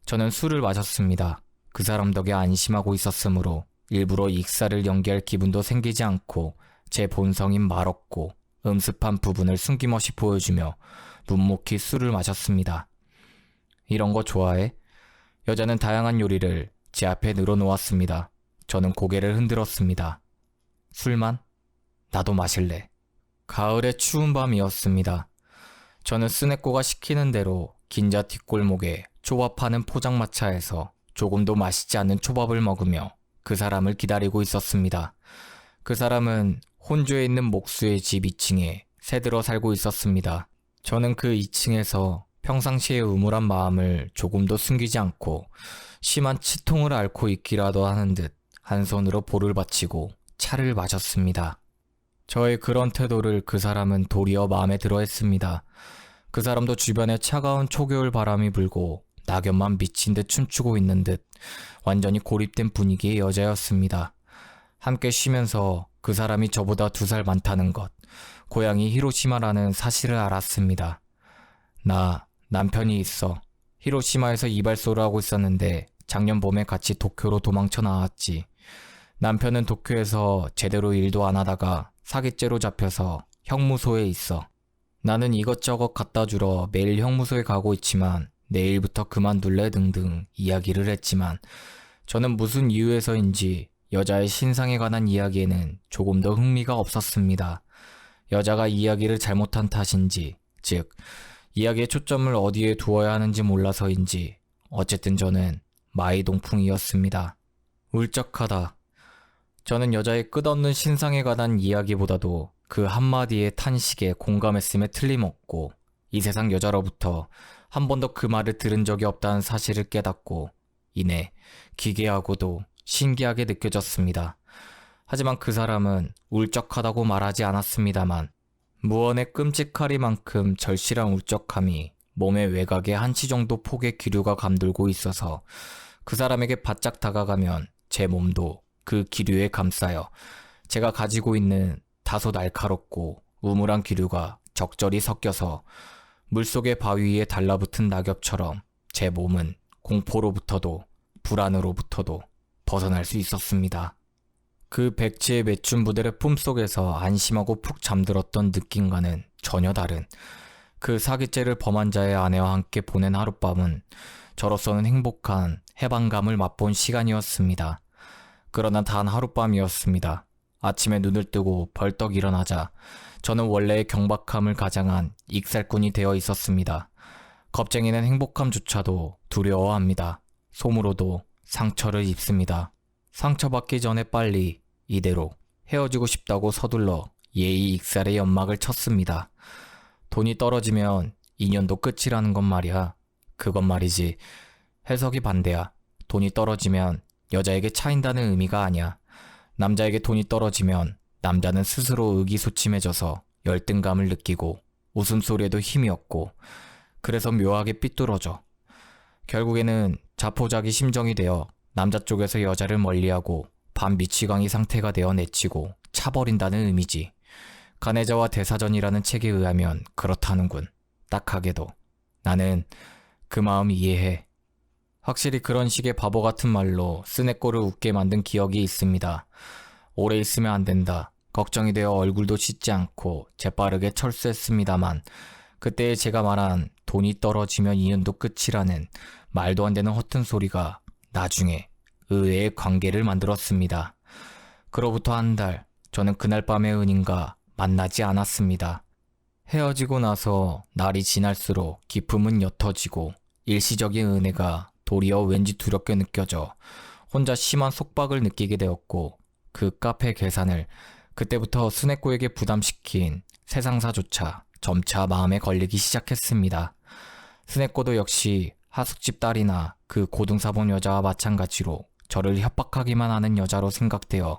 Speaker 1: 저는 술을 마셨습니다. 그 사람 덕에 안심하고 있었으므로 일부러 익사를 연기할 기분도 생기지 않고 제 본성인 말없고 음습한 부분을 숨김없이 보여주며 묵묵히 술을 마셨습니다. 이런 거 좋아해? 여자는 다양한 요리를 제 앞에 늘어놓았습니다. 저는 고개를 흔들었습니다. 술만? 나도 마실래. 가을의 추운 밤이었습니다. 저는 스네코가 시키는 대로 긴자 뒷골목에 초밥 파는 포장마차에서 조금도 맛있지 않은 초밥을 먹으며 그 사람을 기다리고 있었습니다. 그 사람은 혼주에 있는 목수의 집 2층에 새들어 살고 있었습니다. 저는 그 2층에서 평상시의 우물한 마음을 조금도 숨기지 않고 심한 치통을 앓고 있기라도 하는 듯 한 손으로 볼을 받치고 차를 마셨습니다. 저의 그런 태도를 그 사람은 도리어 마음에 들어 했습니다. 그 사람도 주변에 차가운 초겨울 바람이 불고 낙엽만 미친 듯 춤추고 있는 듯 완전히 고립된 분위기의 여자였습니다. 함께 쉬면서 그 사람이 저보다 2살 많다는 것, 고향이 히로시마라는 사실을 알았습니다. 나 남편이 있어. 히로시마에서 이발소를 하고 있었는데 작년 봄에 같이 도쿄로 도망쳐 나왔지. 남편은 도쿄에서 제대로 일도 안 하다가 사기죄로 잡혀서 형무소에 있어. 나는 이것저것 갖다 주러 매일 형무소에 가고 있지만 내일부터 그만둘래 등등 이야기를 했지만 저는 무슨 이유에서인지 여자의 신상에 관한 이야기에는 조금 더 흥미가 없었습니다. 여자가 이야기를 잘못한 탓인지, 즉 이야기의 초점을 어디에 두어야 하는지 몰라서인지 어쨌든 저는 마이동풍이었습니다. 울적하다. 저는 여자의 끝없는 신상에 관한 이야기보다도 그 한마디의 탄식에 공감했음에 틀림없고 이 세상 여자로부터 한 번도 그 말을 들은 적이 없다는 사실을 깨닫고 이내 기괴하고도 신기하게 느껴졌습니다. 하지만 그 사람은 울적하다고 말하지 않았습니다만 무언의 끔찍하리만큼 절실한 울적함이 몸의 외곽에 한치 정도 폭의 기류가 감돌고 있어서 그 사람에게 바짝 다가가면 제 몸도 그 기류에 감싸여 제가 가지고 있는 다소 날카롭고 우물한 기류가 적절히 섞여서 물속의 바위 위에 달라붙은 낙엽처럼 제 몸은 공포로부터도 불안으로부터도 벗어날 수 있었습니다. 그 백지의 맺춘 부들의 품속에서 안심하고 푹 잠들었던 느낌과는 전혀 다른 그 사기죄를 범한 자의 아내와 함께 보낸 하룻밤은 저로서는 행복한 해방감을 맛본 시간이었습니다. 그러나 단 하룻밤이었습니다. 아침에 눈을 뜨고 벌떡 일어나자 저는 원래의 경박함을 가장한 익살꾼이 되어 있었습니다. 겁쟁이는 행복함조차도 두려워합니다. 솜으로도 상처를 입습니다. 상처받기 전에 빨리 이대로 헤어지고 싶다고 서둘러 예의 익살의 연막을 쳤습니다. 돈이 떨어지면 인연도 끝이라는 건 말이야. 그건 말이지. 해석이 반대야. 돈이 떨어지면 여자에게 차인다는 의미가 아니야. 남자에게 돈이 떨어지면 남자는 스스로 의기소침해져서 열등감을 느끼고 웃음소리에도 힘이 없고 그래서 묘하게 삐뚤어져. 결국에는 자포자기 심정이 되어 남자 쪽에서 여자를 멀리하고 반미취광이 상태가 되어 내치고 차버린다는 의미지. 가해자와 대사전이라는 책에 의하면 그렇다는군. 딱하게도. 나는 그 마음 이해해. 확실히 그런 식의 바보 같은 말로 스네꼬를 웃게 만든 기억이 있습니다. 오래 있으면 안 된다. 걱정이 되어 얼굴도 씻지 않고 재빠르게 철수했습니다만 그때 제가 말한 돈이 떨어지면 인연도 끝이라는 말도 안 되는 허튼 소리가 나중에 의외의 관계를 만들었습니다. 그로부터 한 달, 저는 그날 밤의 은인과 만나지 않았습니다. 헤어지고 나서 날이 지날수록 기품은 옅어지고 일시적인 은혜가 도리어 왠지 두렵게 느껴져 혼자 심한 속박을 느끼게 되었고 그 카페 계산을 그때부터 스네코에게 부담시킨 세상사조차 점차 마음에 걸리기 시작했습니다. 스네코도 역시 하숙집 딸이나 그 고등사본 여자와 마찬가지로 저를 협박하기만 하는 여자로 생각되어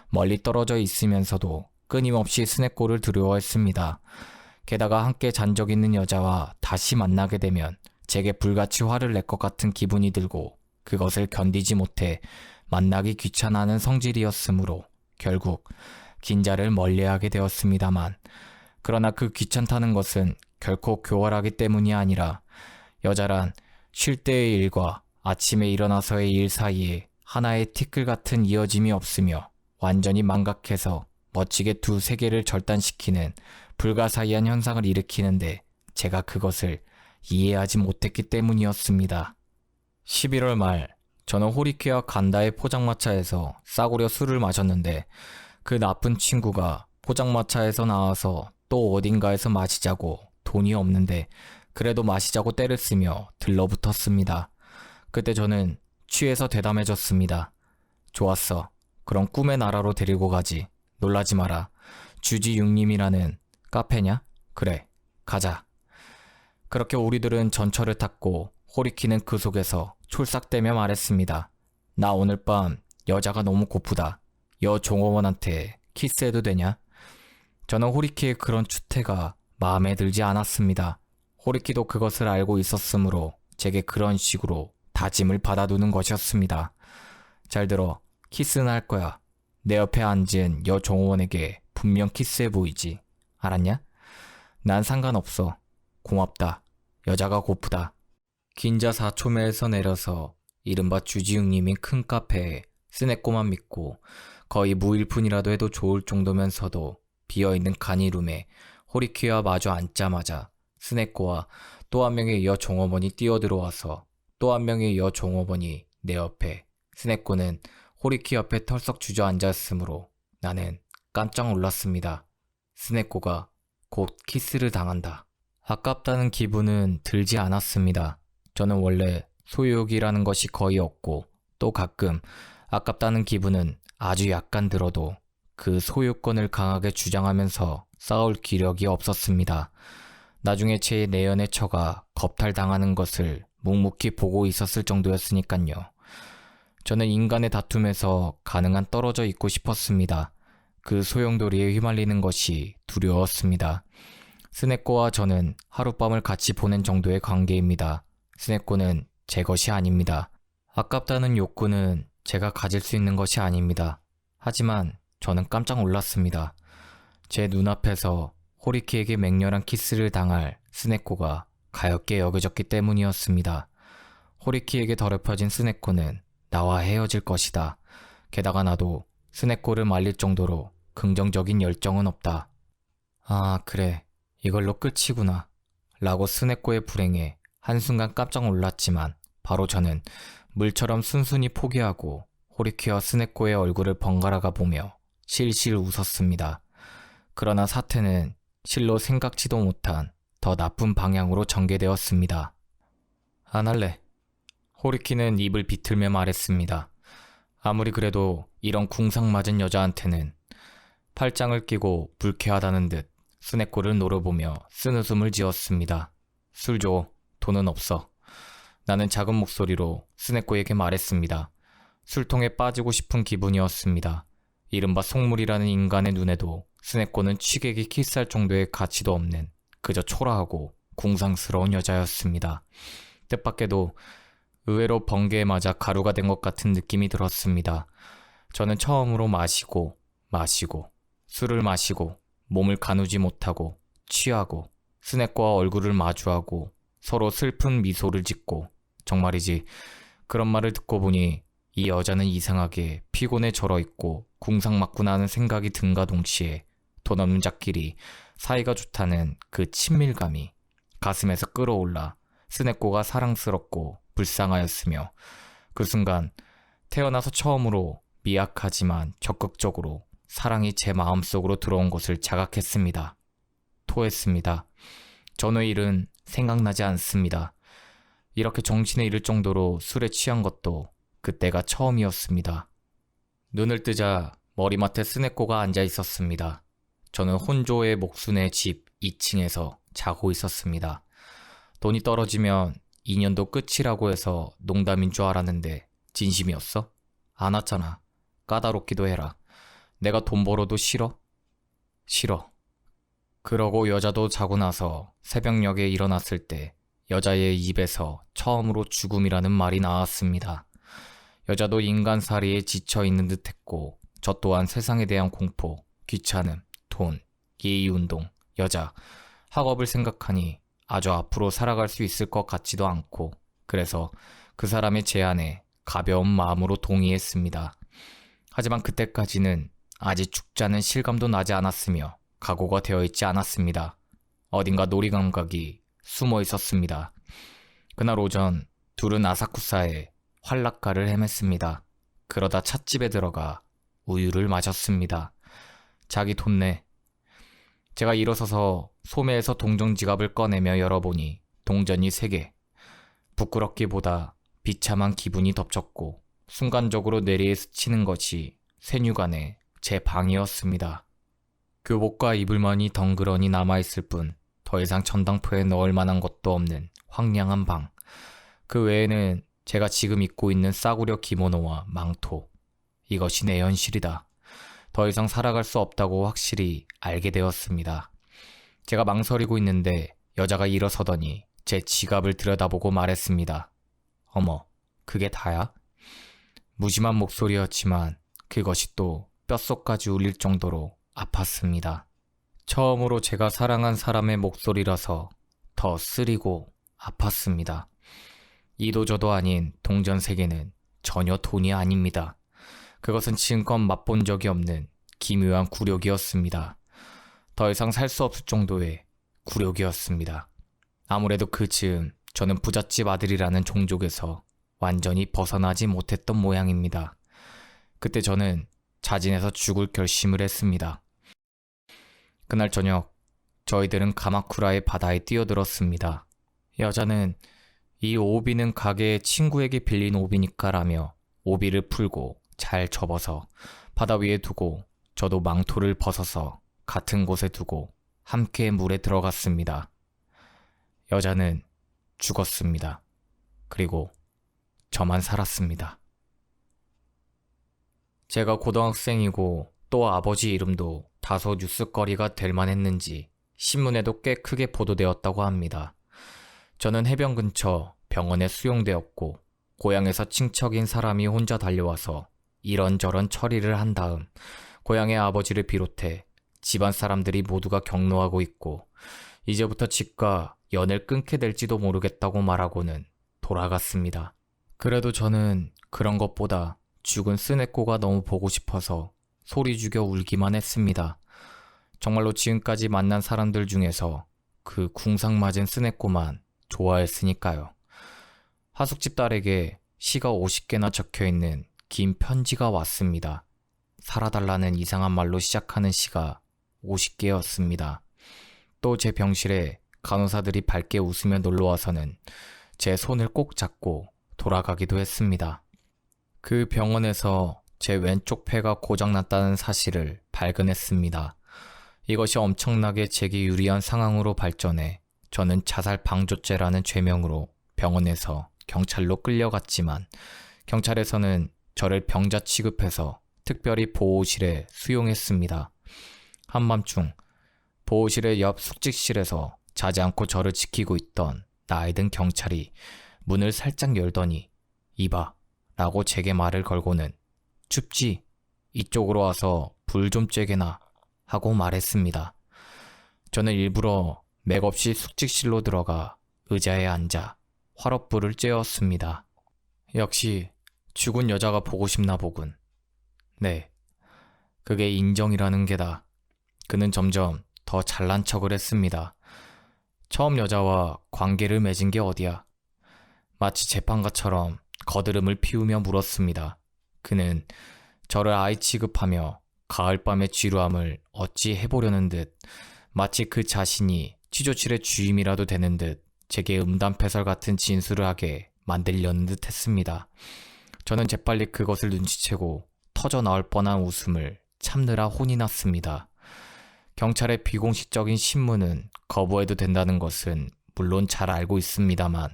Speaker 1: 멀리 떨어져 있으면서도 끊임없이 스네코를 두려워했습니다. 게다가 함께 잔 적 있는 여자와 다시 만나게 되면 제게 불같이 화를 낼 것 같은 기분이 들고 그것을 견디지 못해 만나기 귀찮아하는 성질이었으므로 결국 긴자를 멀리하게 되었습니다만 그러나 그 귀찮다는 것은 결코 교활하기 때문이 아니라 여자란 쉴 때의 일과 아침에 일어나서의 일 사이에 하나의 티끌 같은 이어짐이 없으며 완전히 망각해서 멋지게 두 세계를 절단시키는 불가사의한 현상을 일으키는데 제가 그것을 이해하지 못했기 때문이었습니다. 11월 말 저는 호리키와 간다의 포장마차에서 싸구려 술을 마셨는데 그 나쁜 친구가 포장마차에서 나와서 또 어딘가에서 마시자고 돈이 없는데 그래도 마시자고 떼를 쓰며 들러붙었습니다. 그때 저는 취해서 대담해졌습니다. 좋았어. 그럼 꿈의 나라로 데리고 가지. 놀라지 마라. 주지육님이라는 카페냐? 그래. 가자. 그렇게 우리들은 전철을 탔고 호리키는 그 속에서 촐싹대며 말했습니다. 나 오늘 밤 여자가 너무 고프다. 여 종업원한테 키스해도 되냐? 저는 호리키의 그런 추태가 마음에 들지 않았습니다. 호리키도 그것을 알고 있었으므로 제게 그런 식으로 다짐을 받아두는 것이었습니다. 잘 들어. 키스는 할 거야. 내 옆에 앉은 여 종업원에게 분명 키스해 보이지. 알았냐? 난 상관없어. 고맙다. 여자가 고프다. 긴자 4초매에서 내려서 이른바 주지웅님이 큰 카페에 스네꼬만 믿고 거의 무일푼이라도 해도 좋을 정도면서도 비어있는 간이룸에 호리키와 마주 앉자마자 스네꼬와 또 한 명의 여 종업원이 뛰어들어와서 또 한 명의 여 종업원이 내 옆에, 스네꼬는 호리키 옆에 털썩 주저앉았으므로 나는 깜짝 놀랐습니다. 스네꼬가 곧 키스를 당한다. 아깝다는 기분은 들지 않았습니다. 저는 원래 소유욕이라는 것이 거의 없고 또 가끔 아깝다는 기분은 아주 약간 들어도 그 소유권을 강하게 주장하면서 싸울 기력이 없었습니다. 나중에 제 내연의 처가 겁탈당하는 것을 묵묵히 보고 있었을 정도였으니깐요. 저는 인간의 다툼에서 가능한 떨어져 있고 싶었습니다. 그 소용돌이에 휘말리는 것이 두려웠습니다. 스네꼬와 저는 하룻밤을 같이 보낸 정도의 관계입니다. 스네꼬는 제 것이 아닙니다. 아깝다는 욕구는 제가 가질 수 있는 것이 아닙니다. 하지만 저는 깜짝 놀랐습니다. 제 눈앞에서 호리키에게 맹렬한 키스를 당할 스네꼬가 가엾게 여겨졌기 때문이었습니다. 호리키에게 더럽혀진 스네꼬는 나와 헤어질 것이다. 게다가 나도 스네꼬를 말릴 정도로 긍정적인 열정은 없다. 아, 그래. 이걸로 끝이구나. 라고 스네꼬의 불행에 한순간 깜짝 놀랐지만 바로 저는 물처럼 순순히 포기하고 호리키와 스네꼬의 얼굴을 번갈아가 보며 실실 웃었습니다. 그러나 사태는 실로 생각지도 못한 더 나쁜 방향으로 전개되었습니다. 안 할래. 호리키는 입을 비틀며 말했습니다. 아무리 그래도 이런 궁상맞은 여자한테는. 팔짱을 끼고 불쾌하다는 듯 스네꼬를 노려보며 쓴웃음을 지었습니다. 술 줘. 돈은 없어. 나는 작은 목소리로 스네꼬에게 말했습니다. 술통에 빠지고 싶은 기분이었습니다. 이른바 속물이라는 인간의 눈에도 스네꼬는 취객이 키스할 정도의 가치도 없는 그저 초라하고 궁상스러운 여자였습니다. 뜻밖에도 의외로 번개에 맞아 가루가 된 것 같은 느낌이 들었습니다. 저는 처음으로 마시고 술을 마시고 몸을 가누지 못하고 취하고 스네꼬와 얼굴을 마주하고 서로 슬픈 미소를 짓고 정말이지 그런 말을 듣고 보니 이 여자는 이상하게 피곤에 절어있고 궁상맞구나 하는 생각이 든가 동시에 돈 없는 자끼리 사이가 좋다는 그 친밀감이 가슴에서 끌어올라 스네꼬가 사랑스럽고 불쌍하였으며 그 순간 태어나서 처음으로 미약하지만 적극적으로 사랑이 제 마음속으로 들어온 것을 자각했습니다. 토했습니다. 전의 일은 생각나지 않습니다. 이렇게 정신에 이를 정도로 술에 취한 것도 그때가 처음이었습니다. 눈을 뜨자 머리맡에 스네꼬가 앉아 있었습니다. 저는 혼조의 목순의 집 2층에서 자고 있었습니다. 돈이 떨어지면 2년도 끝이라고 해서 농담인 줄 알았는데 진심이었어? 안 왔잖아. 까다롭기도 해라. 내가 돈 벌어도 싫어? 싫어. 그러고 여자도 자고 나서 새벽녘에 일어났을 때 여자의 입에서 처음으로 죽음이라는 말이 나왔습니다. 여자도 인간살이에 지쳐있는 듯했고 저 또한 세상에 대한 공포, 귀찮음, 돈, 예의운동, 여자, 학업을 생각하니 아주 앞으로 살아갈 수 있을 것 같지도 않고 그래서 그 사람의 제안에 가벼운 마음으로 동의했습니다. 하지만 그때까지는 아직 죽자는 실감도 나지 않았으며 각오가 되어 있지 않았습니다. 어딘가 놀이 감각이 숨어 있었습니다. 그날 오전 둘은 아사쿠사에 활락가를 헤맸습니다. 그러다 찻집에 들어가 우유를 마셨습니다. 자기 돈 내. 제가 일어서서 소매에서 동전 지갑을 꺼내며 열어보니 동전이 3개. 부끄럽기보다 비참한 기분이 덮쳤고 순간적으로 뇌리에 스치는 것이 세뉴간의 제 방이었습니다. 교복과 이불만이 덩그러니 남아있을 뿐 더 이상 전당포에 넣을 만한 것도 없는 황량한 방. 그 외에는 제가 지금 입고 있는 싸구려 기모노와 망토. 이것이 내 현실이다. 더 이상 살아갈 수 없다고 확실히 알게 되었습니다. 제가 망설이고 있는데 여자가 일어서더니 제 지갑을 들여다보고 말했습니다. 어머, 그게 다야? 무심한 목소리였지만 그것이 또 뼛속까지 울릴 정도로 아팠습니다. 처음으로 제가 사랑한 사람의 목소리라서 더 쓰리고 아팠습니다. 이도저도 아닌 동전 3개는 전혀 돈이 아닙니다. 그것은 지금껏 맛본 적이 없는 기묘한 굴욕이었습니다. 더 이상 살 수 없을 정도의 굴욕이었습니다. 아무래도 그 즈음 저는 부잣집 아들이라는 종족에서 완전히 벗어나지 못했던 모양입니다. 그때 저는 자진해서 죽을 결심을 했습니다. 그날 저녁 저희들은 가마쿠라의 바다에 뛰어들었습니다. 여자는 이 오비는 가게의 친구에게 빌린 오비니까라며 오비를 풀고 잘 접어서 바다 위에 두고 저도 망토를 벗어서 같은 곳에 두고 함께 물에 들어갔습니다. 여자는 죽었습니다. 그리고 저만 살았습니다. 제가 고등학생이고 또 아버지 이름도 다소 뉴스거리가 될 만했는지 신문에도 꽤 크게 보도되었다고 합니다. 저는 해변 근처 병원에 수용되었고 고향에서 친척인 사람이 혼자 달려와서 이런저런 처리를 한 다음 고향의 아버지를 비롯해 집안 사람들이 모두가 격노하고 있고 이제부터 집과 연을 끊게 될지도 모르겠다고 말하고는 돌아갔습니다. 그래도 저는 그런 것보다 죽은 스네코가 너무 보고 싶어서 소리 죽여 울기만 했습니다. 정말로 지금까지 만난 사람들 중에서 그 궁상맞은 스네코만 좋아했으니까요. 하숙집 딸에게 시가 50개나 적혀있는 긴 편지가 왔습니다. 살아달라는 이상한 말로 시작하는 시가 50개였습니다. 또 제 병실에 간호사들이 밝게 웃으며 놀러와서는 제 손을 꼭 잡고 돌아가기도 했습니다. 그 병원에서 제 왼쪽 폐가 고장났다는 사실을 발견했습니다. 이것이 엄청나게 제게 유리한 상황으로 발전해 저는 자살 방조죄라는 죄명으로 병원에서 경찰로 끌려갔지만 경찰에서는 저를 병자 취급해서 특별히 보호실에 수용했습니다. 한밤중 보호실의 옆 숙직실에서 자지 않고 저를 지키고 있던 나이 든 경찰이 문을 살짝 열더니 이봐 라고 제게 말을 걸고는 춥지? 이쪽으로 와서 불 좀 쬐게나 하고 말했습니다. 저는 일부러 맥없이 숙직실로 들어가 의자에 앉아 화롯불을 쬐었습니다. 역시 죽은 여자가 보고 싶나 보군. 네, 그게 인정이라는 게다. 그는 점점 더 잘난 척을 했습니다. 처음 여자와 관계를 맺은 게 어디야? 마치 재판가처럼 거드름을 피우며 물었습니다. 그는 저를 아이 취급하며 가을밤의 지루함을 어찌 해보려는 듯 마치 그 자신이 취조실의 주임이라도 되는 듯 제게 음담패설 같은 진술을 하게 만들려는 듯 했습니다. 저는 재빨리 그것을 눈치채고 터져 나올 뻔한 웃음을 참느라 혼이 났습니다. 경찰의 비공식적인 신문은 거부해도 된다는 것은 물론 잘 알고 있습니다만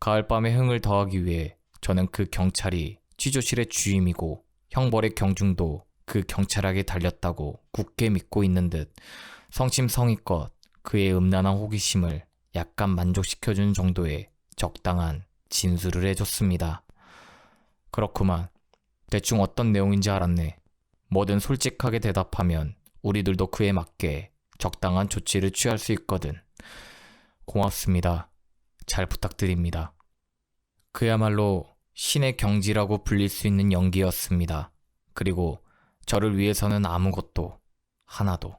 Speaker 1: 가을밤의 흥을 더하기 위해 저는 그 경찰이 취조실의 주임이고 형벌의 경중도 그 경찰에게 달렸다고 굳게 믿고 있는 듯 성심성의껏 그의 음란한 호기심을 약간 만족시켜주는 정도의 적당한 진술을 해줬습니다. 그렇구만. 대충 어떤 내용인지 알았네. 뭐든 솔직하게 대답하면 우리들도 그에 맞게 적당한 조치를 취할 수 있거든. 고맙습니다. 잘 부탁드립니다. 그야말로 신의 경지라고 불릴 수 있는 연기였습니다. 그리고 저를 위해서는 아무것도 하나도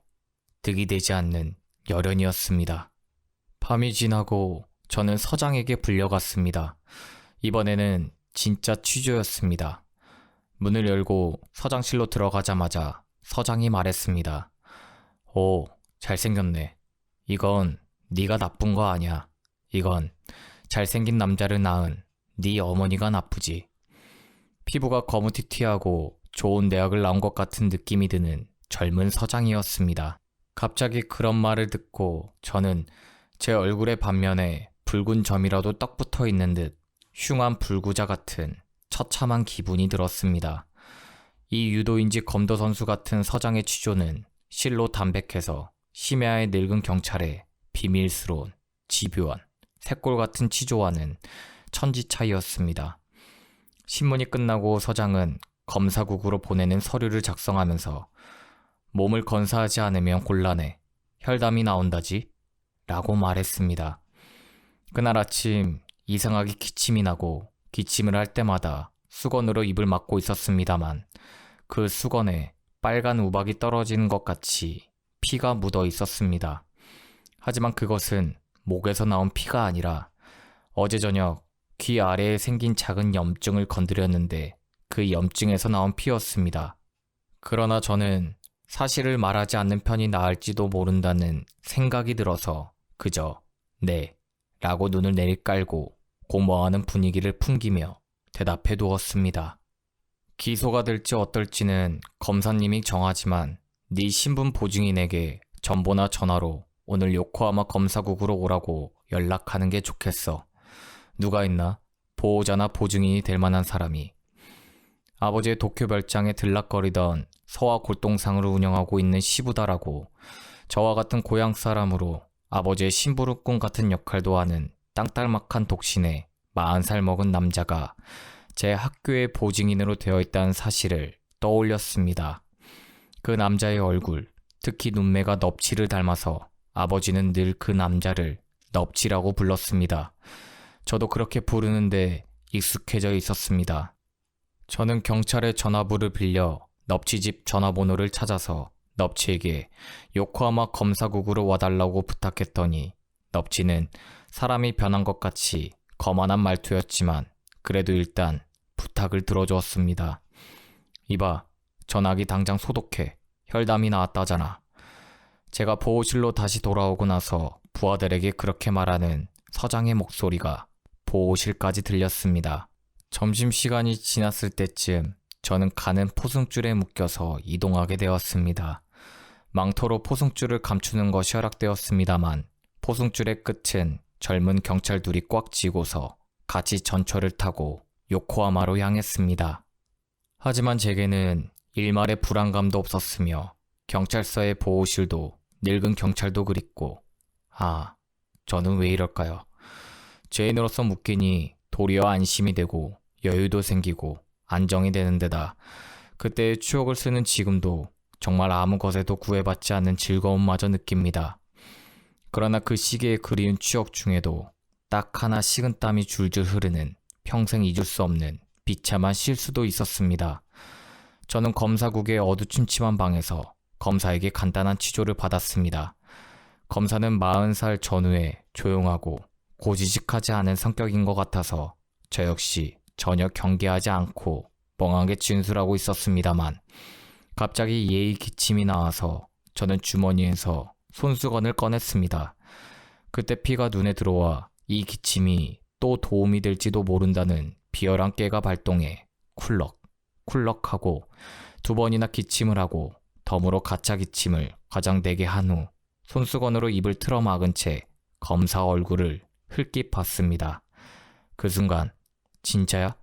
Speaker 1: 득이 되지 않는 열연이었습니다. 밤이 지나고 저는 서장에게 불려갔습니다. 이번에는 진짜 취조였습니다. 문을 열고 서장실로 들어가자마자 서장이 말했습니다. 오, 잘생겼네. 이건 네가 나쁜 거 아니야. 이건 잘생긴 남자를 낳은 네 어머니가 나쁘지. 피부가 거무튀튀하고 좋은 대학을 나온 것 같은 느낌이 드는 젊은 서장이었습니다. 갑자기 그런 말을 듣고 저는 제 얼굴의 반면에 붉은 점이라도 떡 붙어 있는 듯 흉한 불구자 같은 처참한 기분이 들었습니다. 이 유도인지 검도 선수 같은 서장의 취조는 실로 담백해서 심야의 늙은 경찰의 비밀스러운, 집요한, 새골 같은 취조와는 천지 차이였습니다. 신문이 끝나고 서장은 검사국으로 보내는 서류를 작성하면서 몸을 건사하지 않으면 곤란해. 혈담이 나온다지? 라고 말했습니다. 그날 아침 이상하게 기침이 나고 기침을 할 때마다 수건으로 입을 막고 있었습니다만 그 수건에 빨간 우박이 떨어지는 것 같이 피가 묻어 있었습니다. 하지만 그것은 목에서 나온 피가 아니라 어제 저녁 귀 아래에 생긴 작은 염증을 건드렸는데 그 염증에서 나온 피였습니다. 그러나 저는 사실을 말하지 않는 편이 나을지도 모른다는 생각이 들어서 그저 네 라고 눈을 내리깔고 공모하는 분위기를 풍기며 대답해 두었습니다. 기소가 될지 어떨지는 검사님이 정하지만 네 신분 보증인에게 전보나 전화로 오늘 요코하마 검사국으로 오라고 연락하는 게 좋겠어. 누가 있나? 보호자나 보증인이 될 만한 사람이. 아버지의 도쿄 별장에 들락거리던 서화 골동상으로 운영하고 있는 시부다라고 저와 같은 고향 사람으로 아버지의 심부름꾼 같은 역할도 하는 땅딸막한 독신의 40살 먹은 남자가 제 학교의 보증인으로 되어 있다는 사실을 떠올렸습니다. 그 남자의 얼굴, 특히 눈매가 넙치를 닮아서 아버지는 늘 그 남자를 넙치라고 불렀습니다. 저도 그렇게 부르는데 익숙해져 있었습니다. 저는 경찰의 전화부를 빌려 넙치 집 전화번호를 찾아서 넙치에게 요코하마 검사국으로 와달라고 부탁했더니 넙치는 사람이 변한 것 같이 거만한 말투였지만 그래도 일단 부탁을 들어주었습니다. 이봐, 전화기 당장 소독해. 혈담이 나왔다잖아. 제가 보호실로 다시 돌아오고 나서 부하들에게 그렇게 말하는 서장의 목소리가 보호실까지 들렸습니다. 점심시간이 지났을 때쯤 저는 가는 포승줄에 묶여서 이동하게 되었습니다. 망토로 포승줄을 감추는 것이 허락되었습니다만 포승줄의 끝은 젊은 경찰 둘이 꽉 쥐고서 같이 전철을 타고 요코하마로 향했습니다. 하지만 제게는 일말의 불안감도 없었으며 경찰서의 보호실도 늙은 경찰도 그립고 저는 왜 이럴까요? 죄인으로서 묶이니 도리어 안심이 되고 여유도 생기고 안정이 되는 데다 그때의 추억을 쓰는 지금도 정말 아무 것에도 구애받지 않는 즐거움마저 느낍니다. 그러나 그 시기의 그리운 추억 중에도 딱 하나 식은땀이 줄줄 흐르는 평생 잊을 수 없는 비참한 실수도 있었습니다. 저는 검사국의 어두침침한 방에서 검사에게 간단한 취조를 받았습니다. 검사는 40살 전후에 조용하고 고지식하지 않은 성격인 것 같아서 저 역시 전혀 경계하지 않고 멍하게 진술하고 있었습니다만 갑자기 예의 기침이 나와서 저는 주머니에서 손수건을 꺼냈습니다. 그때 피가 눈에 들어와 이 기침이 또 도움이 될지도 모른다는 비열한 깨가 발동해 쿨럭쿨럭하고 2번이나 기침을 하고 덤으로 가짜 기침을 과장되게 한 후 손수건으로 입을 틀어 막은 채 검사 얼굴을 흘낏 봤습니다. 그 순간 진짜야?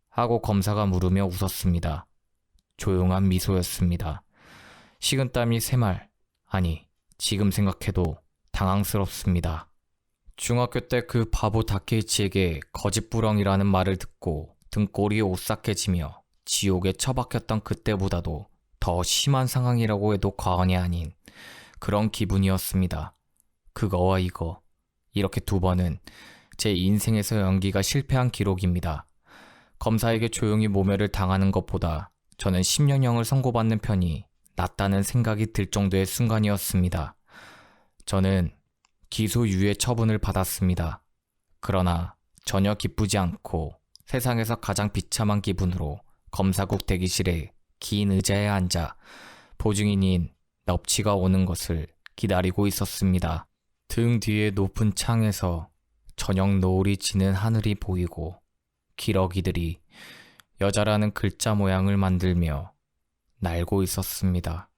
Speaker 1: 하고 검사가 물으며 웃었습니다. 조용한 미소였습니다. 식은땀이 새말, 아니 지금 생각해도 당황스럽습니다. 중학교 때 그 바보 다케이치에게 거짓부렁이라는 말을 듣고 등골이 오싹해지며 지옥에 처박혔던 그때보다도 더 심한 상황이라고 해도 과언이 아닌 그런 기분이었습니다. 그거와 이거, 이렇게 2번은 제 인생에서 연기가 실패한 기록입니다. 검사에게 조용히 모멸을 당하는 것보다 저는 10년형을 선고받는 편이 낫다는 생각이 들 정도의 순간이었습니다. 저는 기소유예 처분을 받았습니다. 그러나 전혀 기쁘지 않고 세상에서 가장 비참한 기분으로 검사국 대기실에 긴 의자에 앉아 보증인인 넙치가 오는 것을 기다리고 있었습니다. 등 뒤에 높은 창에서 저녁 노을이 지는 하늘이 보이고 기러기들이 여자라는 글자 모양을 만들며 날고 있었습니다.